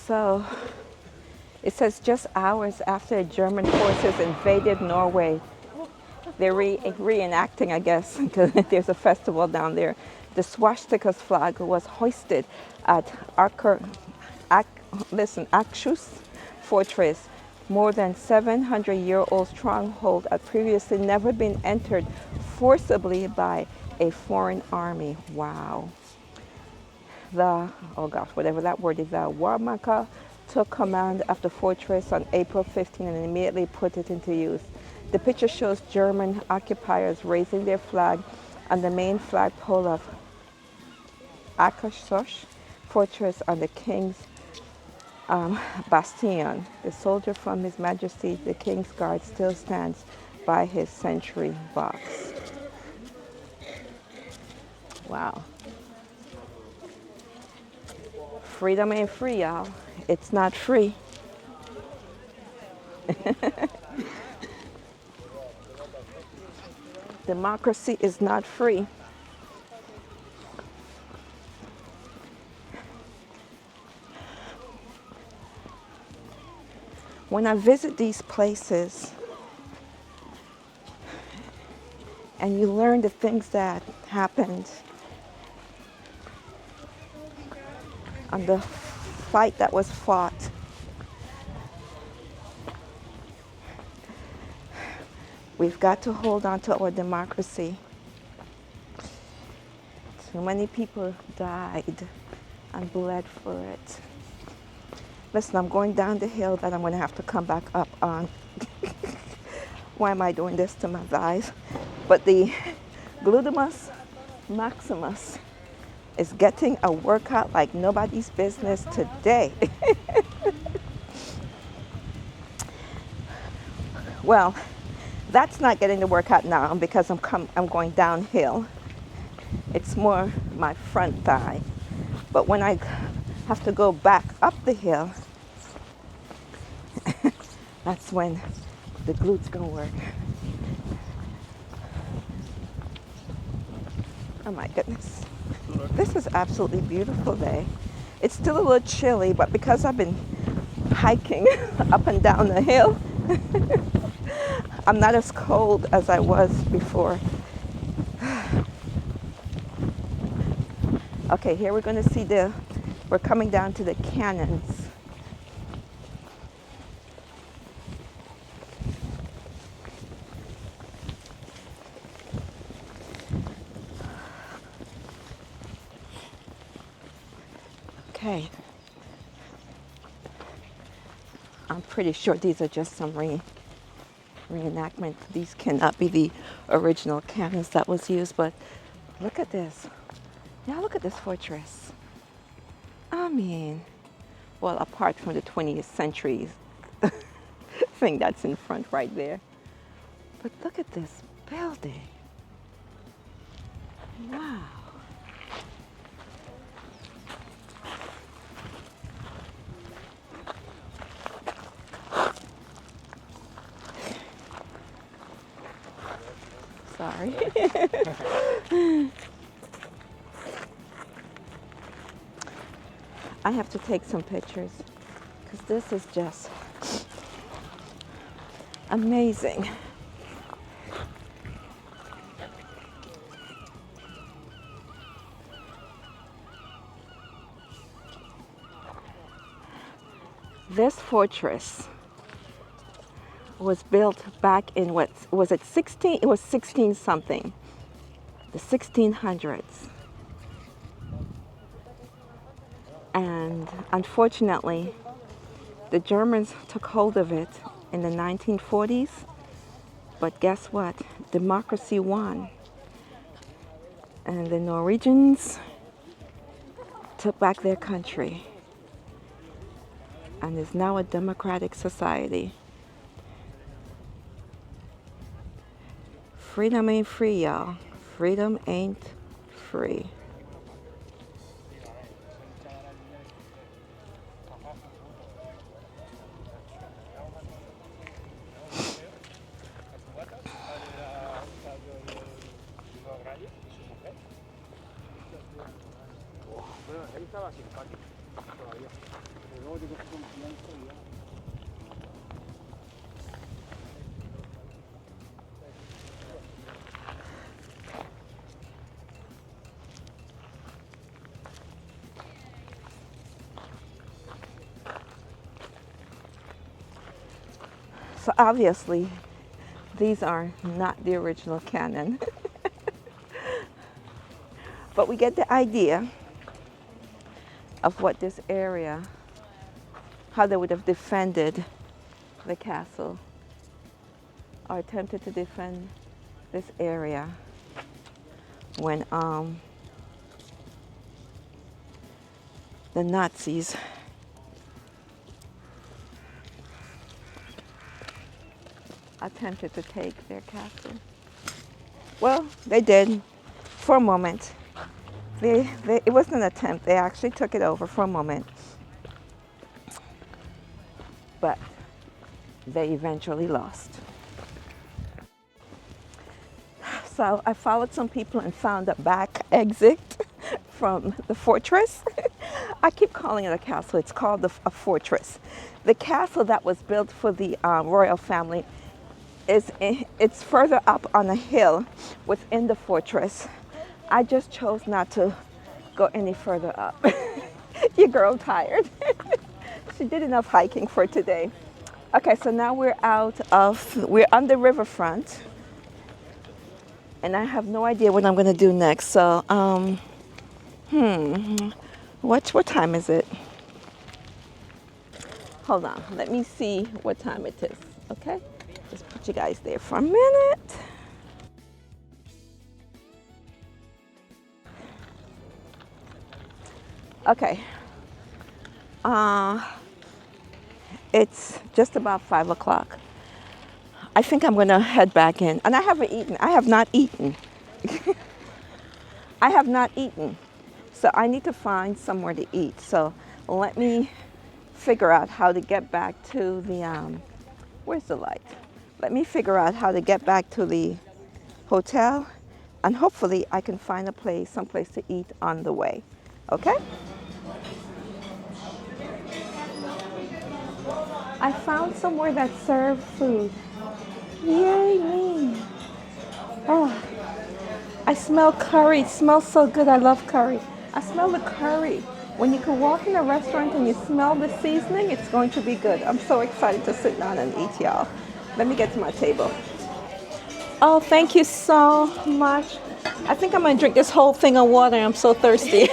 So it says just hours after German forces invaded Norway, they're reenacting, I guess, because there's a festival down there. The swastika's flag was hoisted at Akershus fortress, more than 700-year-old stronghold had previously never been entered forcibly by a foreign army. Wow. Whatever that word is, the Warmaka took command of the fortress on April 15 and immediately put it into use. The picture shows German occupiers raising their flag on the main flagpole of Akershus fortress on the king's bastion. The soldier from His Majesty the King's Guard still stands by his sentry box. Wow. Freedom ain't free, y'all. It's not free. Democracy is not free. When I visit these places and you learn the things that happened on the fight that was fought, we've got to hold on to our democracy. Too many people died and bled for it. Listen, I'm going down the hill that I'm going to have to come back up on. Why am I doing this to my thighs? But the gluteus maximus is getting a workout like nobody's business today. Well, that's not getting the workout now because I'm going downhill. It's more my front thigh. But when I have to go back up the hill, that's when the glutes gonna work. Oh my goodness. This is absolutely beautiful day. It's still a little chilly, but because I've been hiking up and down the hill, I'm not as cold as I was before. Okay, here we're gonna see we're coming down to the cannons. Okay. I'm pretty sure these are just some reenactment. These cannot be the original cannons that was used, but look at this. Yeah, look at this fortress. I mean, well, apart from the 20th century thing that's in front right there. But look at this building. Wow. Sorry. I have to take some pictures because this is just amazing. This fortress was built back in what was it 16? It was 16 something, the 1600s. And unfortunately, the Germans took hold of it in the 1940s. But guess what? Democracy won. And the Norwegians took back their country. And is now a democratic society. Freedom ain't free, y'all. Freedom ain't free. So obviously, these are not the original cannon. But we get the idea of what this area, how they would have defended the castle or attempted to defend this area when the Nazis attempted to take their castle. Well, they did for a moment. It wasn't an attempt. They actually took it over for a moment. But they eventually lost. So I followed some people and found a back exit from the fortress. I keep calling it a castle. It's called a fortress. The castle that was built for the royal family it's further up on a hill within the fortress. I just chose not to go any further up. Your girl tired. She did enough hiking for today. Okay, so now we're on the riverfront. And I have no idea what I'm gonna do next. So, what time is it? Hold on, let me see what time it is, okay? Just put you guys there for a minute. Okay. It's just about 5 o'clock. I think I'm gonna head back in. And I haven't eaten. I have not eaten. I have not eaten. So I need to find somewhere to eat. So let me figure out how to get back to the, where's the light? Let me figure out how to get back to the hotel, and hopefully I can find a place, someplace to eat on the way, okay? I found somewhere that served food. Yay me. Oh, I smell curry. It smells so good. I love curry. I smell the curry. When you can walk in a restaurant and you smell the seasoning, it's going to be good. I'm so excited to sit down and eat, y'all. Let me get to my table. Oh, thank you so much. I think I'm gonna drink this whole thing of water. I'm so thirsty.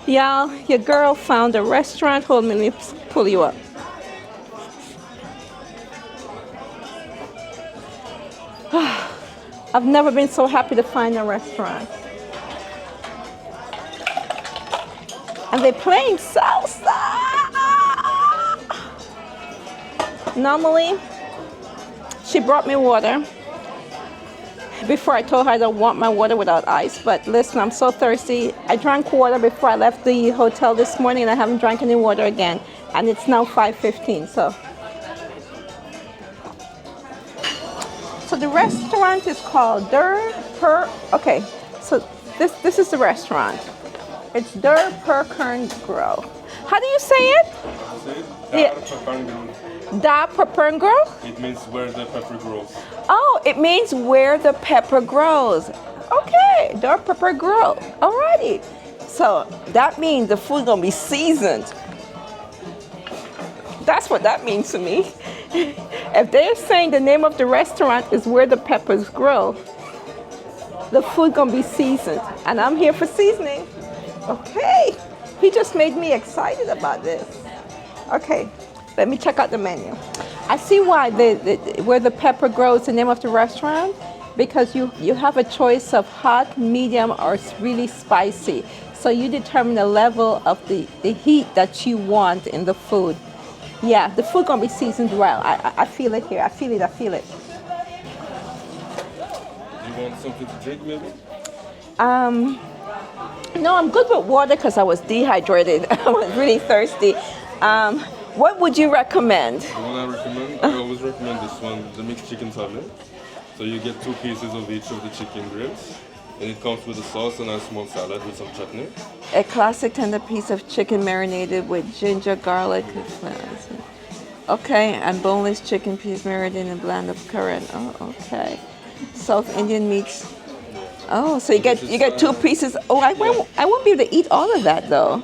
Y'all, your girl found a restaurant. Hold on, let me pull you up. I've never been so happy to find a restaurant. And they're playing salsa. Normally, she brought me water before I told her I don't want my water without ice. But listen, I'm so thirsty. I drank water before I left the hotel this morning, and I haven't drank any water again. And it's now 5:15, so the restaurant is called okay, so this is the restaurant. It's Der Perkern-Grill. How do you say it? Da Perkern-Grill? It means where the pepper grows. Oh, it means where the pepper grows. Okay, Der Perkern-Grill. Alrighty. So that means the food gonna be seasoned. That's what that means to me. If they're saying the name of the restaurant is where the peppers grow, the food gonna be seasoned, and I'm here for seasoning. Okay, he just made me excited about this. Okay, let me check out the menu. I see why where the pepper grows, the name of the restaurant, because you have a choice of hot, medium, or really spicy. So you determine the level of the heat that you want in the food. Yeah, the food gonna be seasoned well. I feel it here. I feel it. Do you want something to drink, maybe? No, I'm good with water because I was dehydrated. I was really thirsty. What would you recommend? The one I recommend, I always recommend this one, the mixed chicken salad. So you get 2 pieces of each of the chicken ribs, and it comes with a sauce and a small salad with some chutney. A classic tender piece of chicken marinated with ginger, garlic. Okay, and boneless chicken piece marinated in a blend of curry. Oh, okay. South Indian meats. Oh, so you get 2 pieces. Oh, I won't be able to eat all of that though.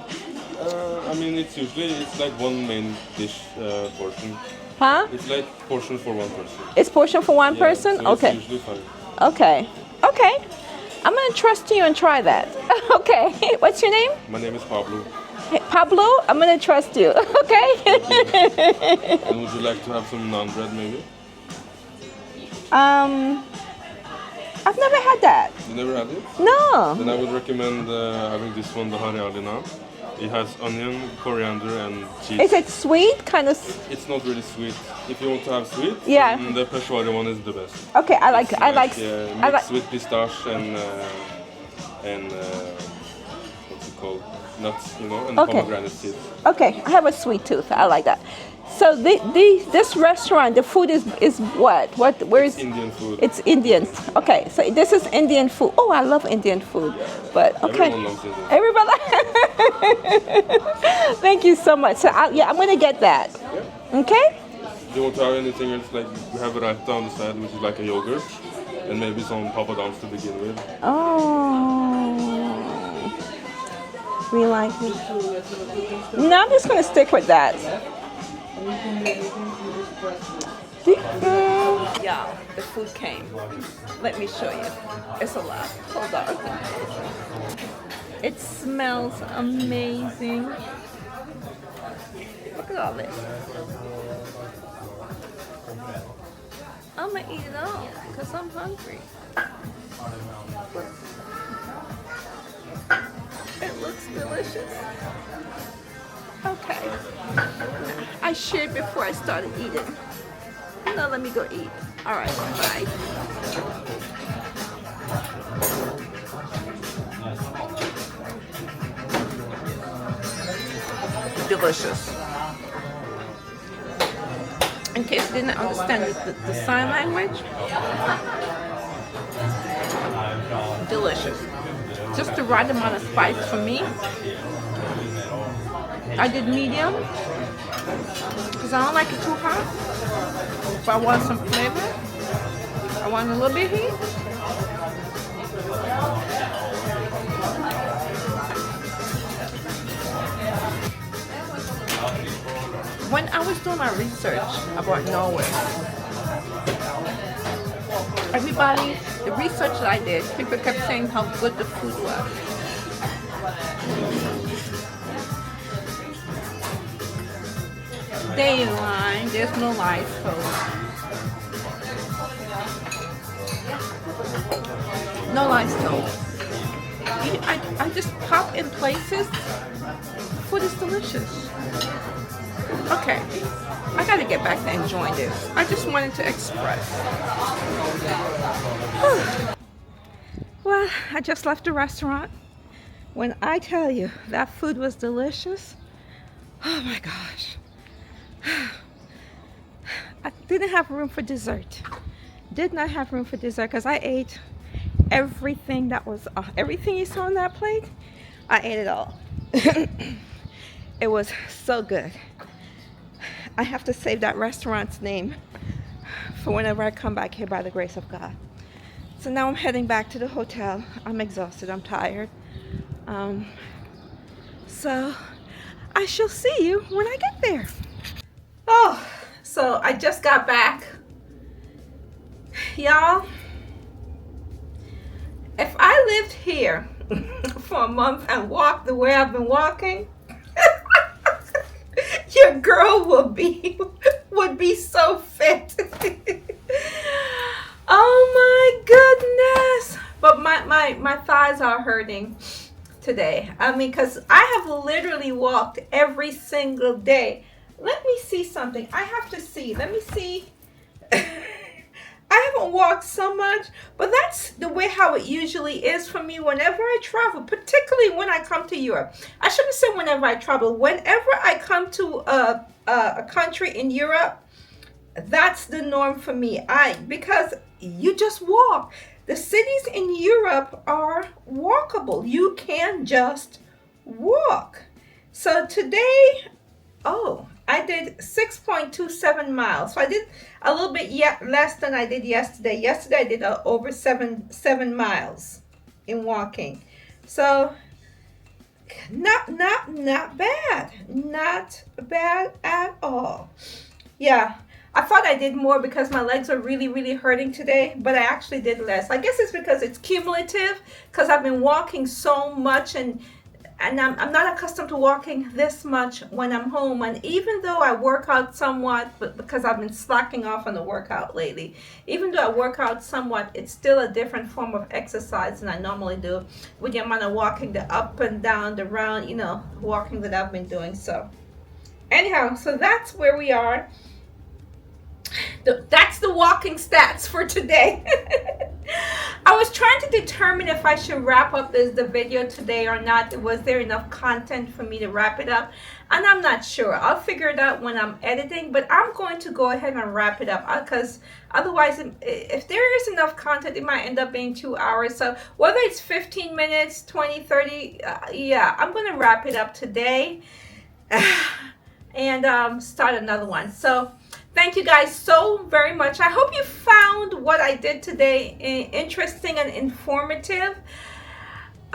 I mean, it's like one main dish portion. Huh? It's like portion for one person. It's portion for one person? So Okay. It's usually fine. Okay. I'm gonna trust you and try that. Okay. What's your name? My name is Pablo. Hey, Pablo, I'm gonna trust you. Okay. And would you like to have some naan bread, maybe? I've never had that. You never had it? No. Then I would recommend having this one, the Hariali naan. It has onion, coriander, and cheese. Is it sweet? Kind of. It's not really sweet. If you want to have sweet, Yeah. then the Peshwari one is the best. Okay, I like. Mixed with pistache and what's it called? Nuts, and Okay. pomegranate seeds. Okay, I have a sweet tooth. I like that. So this restaurant, the food is what? Where is Indian food. It's Indian. Okay, so this is Indian food. Oh, I love Indian food. But okay. Everyone loves Indian. Everybody. Thank you so much. So yeah, I'm gonna get that. Okay. Do you want to have anything else? Like we have raita on the side, which is like a yogurt, and maybe some papadums to begin with. Oh, we like it. No, I'm just gonna stick with that. Yeah, the food came. Let me show you. It's a lot. Hold on. It smells amazing. Look at all this. I'm gonna eat it all because I'm hungry. It looks delicious. Okay. I shared before I started eating. No, let me go eat. All right, bye. Delicious. In case you didn't understand the sign language, delicious. Just the right amount of spice for me. I did medium because I don't like it too hot. If I want some flavor, I want a little bit heat. When I was doing my research about Norway, the research that I did, people kept saying how good the food was. They lie. There's no lies, folks. No lies told. I just pop in places. Food is delicious. Okay, I gotta get back to enjoying this. I just wanted to express. Well, I just left the restaurant. When I tell you that food was delicious, oh my gosh. I didn't have room for dessert. Did not have room for dessert because I ate everything that was, everything you saw on that plate, I ate it all. It was so good. I have to save that restaurant's name for whenever I come back here by the grace of God. So now I'm heading back to the hotel. I'm exhausted, I'm tired. So I shall see you when I get there. Oh, so I just got back. Y'all, if I lived here for a month and walked the way I've been walking, your girl would be so fit. Oh my goodness. But my thighs are hurting today. I mean, because I have literally walked every single day. Let me see something. I have to see. Let me see. I haven't walked so much, but that's the way how it usually is for me whenever I travel, particularly when I come to Europe. I shouldn't say whenever I travel. Whenever I come to a country in Europe, that's the norm for me. Because you just walk. The cities in Europe are walkable. You can just walk. So today, I did 6.27 miles. So I did a little bit less than I did yesterday. Yesterday I did over 7 miles in walking. So not bad. Not bad at all. Yeah. I thought I did more because my legs are really, really hurting today, but I actually did less. I guess it's because it's cumulative, because I've been walking so much and I'm not accustomed to walking this much when I'm home. And even though I work out somewhat, but because I've been slacking off on the workout lately, even though I work out somewhat, it's still a different form of exercise than I normally do with the amount of walking, the up and down, the round, walking that I've been doing. So anyhow, so that's where we are. That's the walking stats for today. I was trying to determine if I should wrap up the video today or not. Was there enough content for me to wrap it up? And I'm not sure. I'll figure it out when I'm editing, but I'm going to go ahead and wrap it up because otherwise, if there is enough content, it might end up being 2 hours. So whether it's 15 minutes, 20, 30, yeah, I'm going to wrap it up today and start another one. So thank you guys so very much. I hope you found what I did today interesting and informative.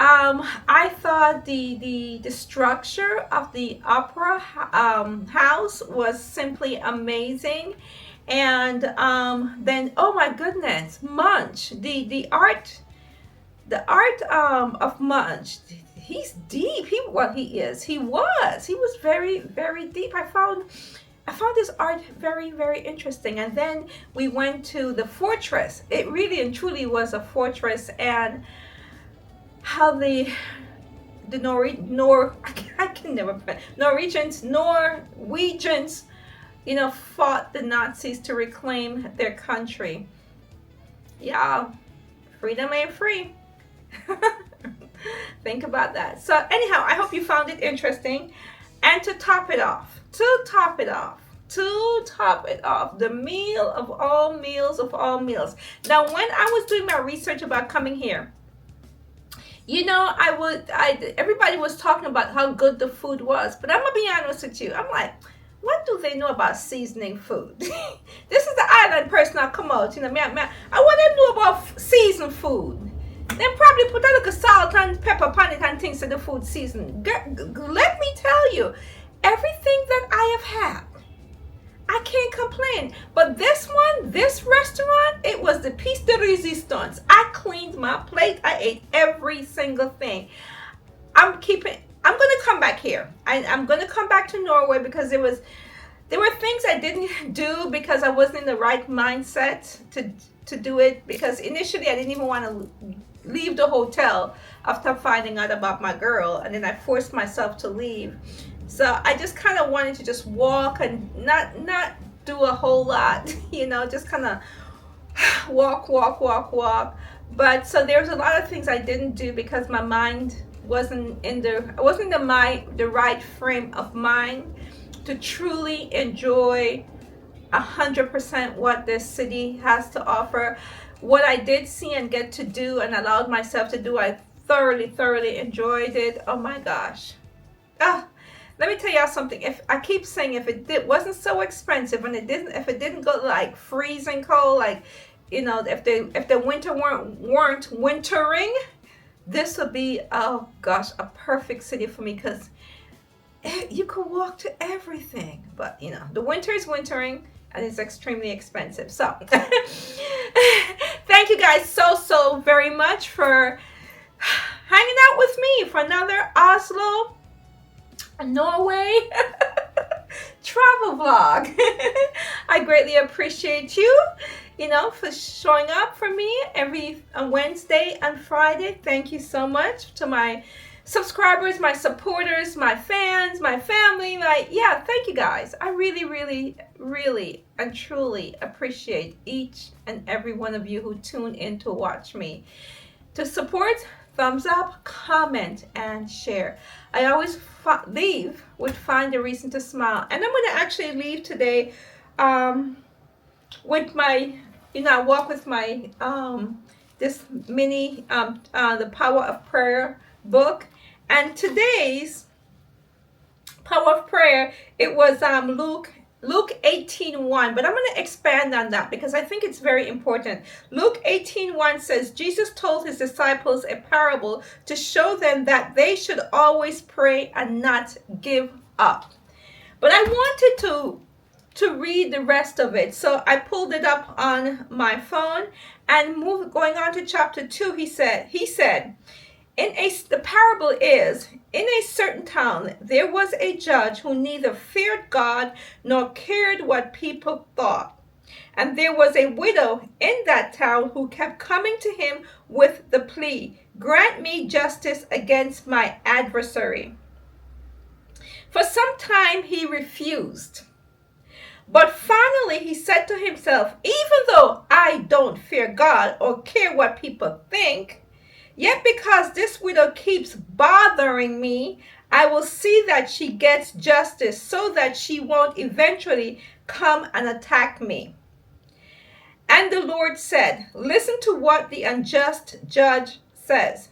I thought the structure of the opera house was simply amazing. And then, oh my goodness, Munch, the art of Munch, he's deep. He was very, very deep. I found this art very, very interesting. And then we went to the fortress. It really and truly was a fortress, and how the Norwegians, fought the Nazis to reclaim their country. Yeah, freedom ain't free. Think about that. So anyhow, I hope you found it interesting. And to top it off, the meal of all meals. Now, when I was doing my research about coming here, everybody was talking about how good the food was, but I'm gonna be honest with you. I'm like, what do they know about seasoning food? This is the island person I come out, I want to know about seasoned food. Then probably put a little salt and pepper on it and things so the food seasoned. Let me tell you, everything that I have had, I can't complain. But this restaurant, it was the piece de resistance. I cleaned my plate. I ate every single thing. I'm going to come back here. I'm going to come back to Norway because there were things I didn't do because I wasn't in the right mindset to do it, because initially I didn't even want to leave the hotel after finding out about my girl, and then I forced myself to leave. So I just kind of wanted to just walk and not do a whole lot, just kind of walk. But so there's a lot of things I didn't do because my mind wasn't in the right frame of mind to truly enjoy 100% what this city has to offer. What I did see and get to do and allowed myself to do, I thoroughly enjoyed it. Oh my gosh. Let me tell y'all something. If I keep saying, if it wasn't so expensive and if it didn't go like freezing cold, like if the winter weren't wintering, this would be, oh gosh, a perfect city for me, because you could walk to everything. But the winter is wintering and it's extremely expensive. So thank you guys so very much for hanging out with me for another Oslo Norway travel vlog. I greatly appreciate you, for showing up for me every Wednesday and Friday. Thank you so much to my subscribers, my supporters, my fans, my family. Thank you guys. I really and truly appreciate each and every one of you who tune in to watch me. To support, thumbs up, comment, and share. I always leave with find a reason to smile. And I'm going to actually leave today with my, I walk with my, this mini, The Power of Prayer book. And today's Power of Prayer, it was Luke 18:1, but I'm going to expand on that because I think it's very important. Luke 18:1 says, Jesus told his disciples a parable to show them that they should always pray and not give up. But I wanted to read the rest of it, so I pulled it up on my phone and going on to chapter 2. He said, the parable is, in a certain town, there was a judge who neither feared God nor cared what people thought. And there was a widow in that town who kept coming to him with the plea, grant me justice against my adversary. For some time he refused. But finally he said to himself, even though I don't fear God or care what people think, Yet because this widow keeps bothering me, I will see that she gets justice so that she won't eventually come and attack me. And the Lord said, listen to what the unjust judge says.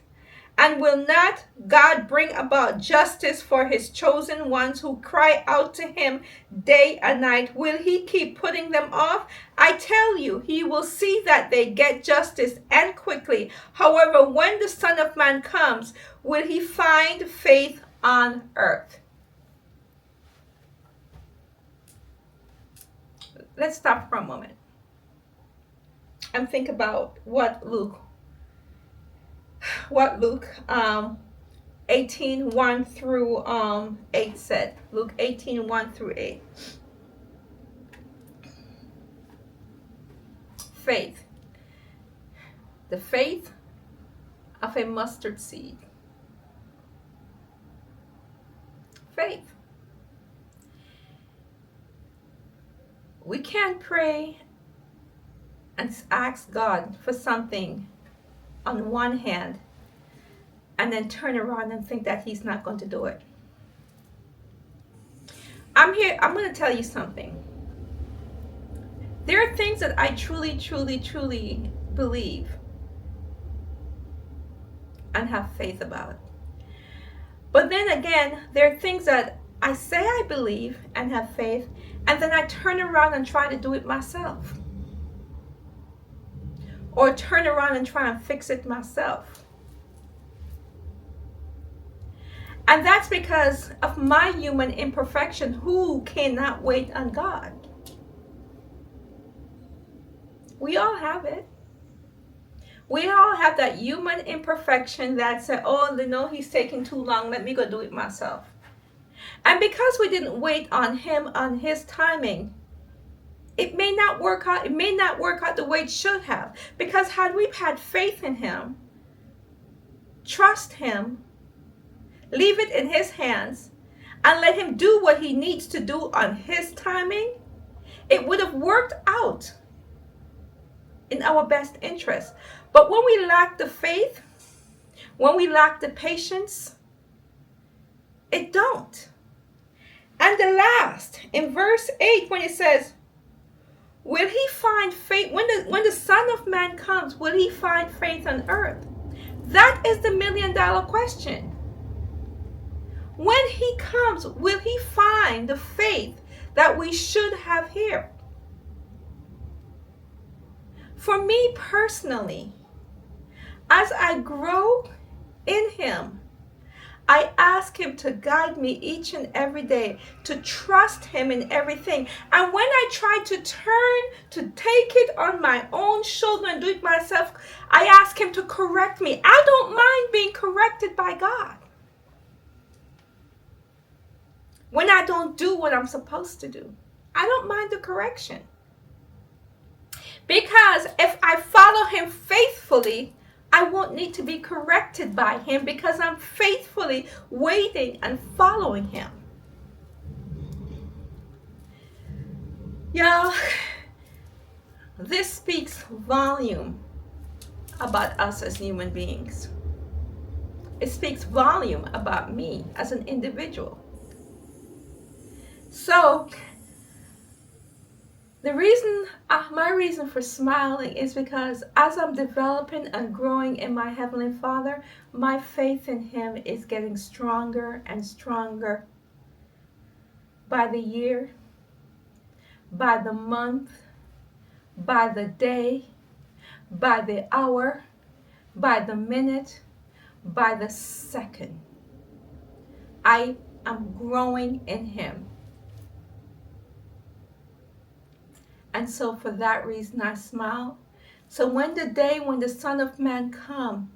And will not God bring about justice for his chosen ones who cry out to him day and night? Will he keep putting them off? I tell you, he will see that they get justice and quickly. However, when the Son of Man comes, will he find faith on earth? Let's stop for a moment and think about what Luke 18 1 through 8 said. Luke 18 1 through 8. Faith. The faith of a mustard seed. Faith. We can't pray and ask God for something on one hand and then turn around and think that he's not going to do it. I'm going to tell you something. There are things that I truly, truly, truly believe and have faith about. But then again, there are things that I say I believe and have faith, and then I turn around and try to do it myself. Or turn around and try and fix it myself. And that's because of my human imperfection. Who cannot wait on God? We all have it. We all have that human imperfection that said, oh, he's taking too long. Let me go do it myself. And because we didn't wait on him, on his timing, it may not work out. It may not work out the way it should have. Because had we had faith in him, trust him, leave it in his hands, and let him do what he needs to do on his timing, it would have worked out in our best interest. But when we lack the faith, when we lack the patience, it don't. And the last, in verse 8, when it says, will he find faith, when the Son of Man comes, will he find faith on earth? That is the $1 million question. When he comes, will he find the faith that we should have here? For me personally, as I grow in him, I ask him to guide me each and every day, to trust him in everything. And when I try to turn to take it on my own shoulder and do it myself, I ask him to correct me. I don't mind being corrected by God when I don't do what I'm supposed to do. I don't mind the correction. Because if I follow him faithfully, I won't need to be corrected by him because I'm faithfully waiting and following him. Y'all, this speaks volume about us as human beings. It speaks volume about me as an individual. So, my reason for smiling is because as I'm developing and growing in my Heavenly Father, my faith in him is getting stronger and stronger by the year, by the month, by the day, by the hour, by the minute, by the second. I am growing in him. And so for that reason I smile. So when the Son of Man comes,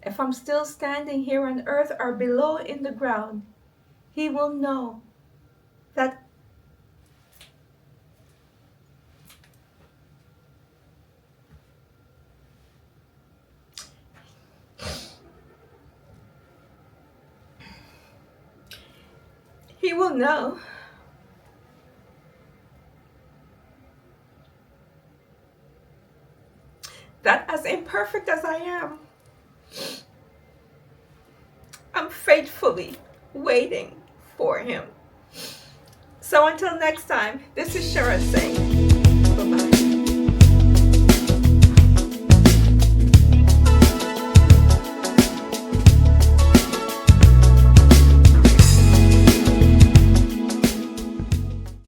if I'm still standing here on earth or below in the ground, he will know that he will know that as imperfect as I am, I'm faithfully waiting for him. So until next time, this is Sharon saying,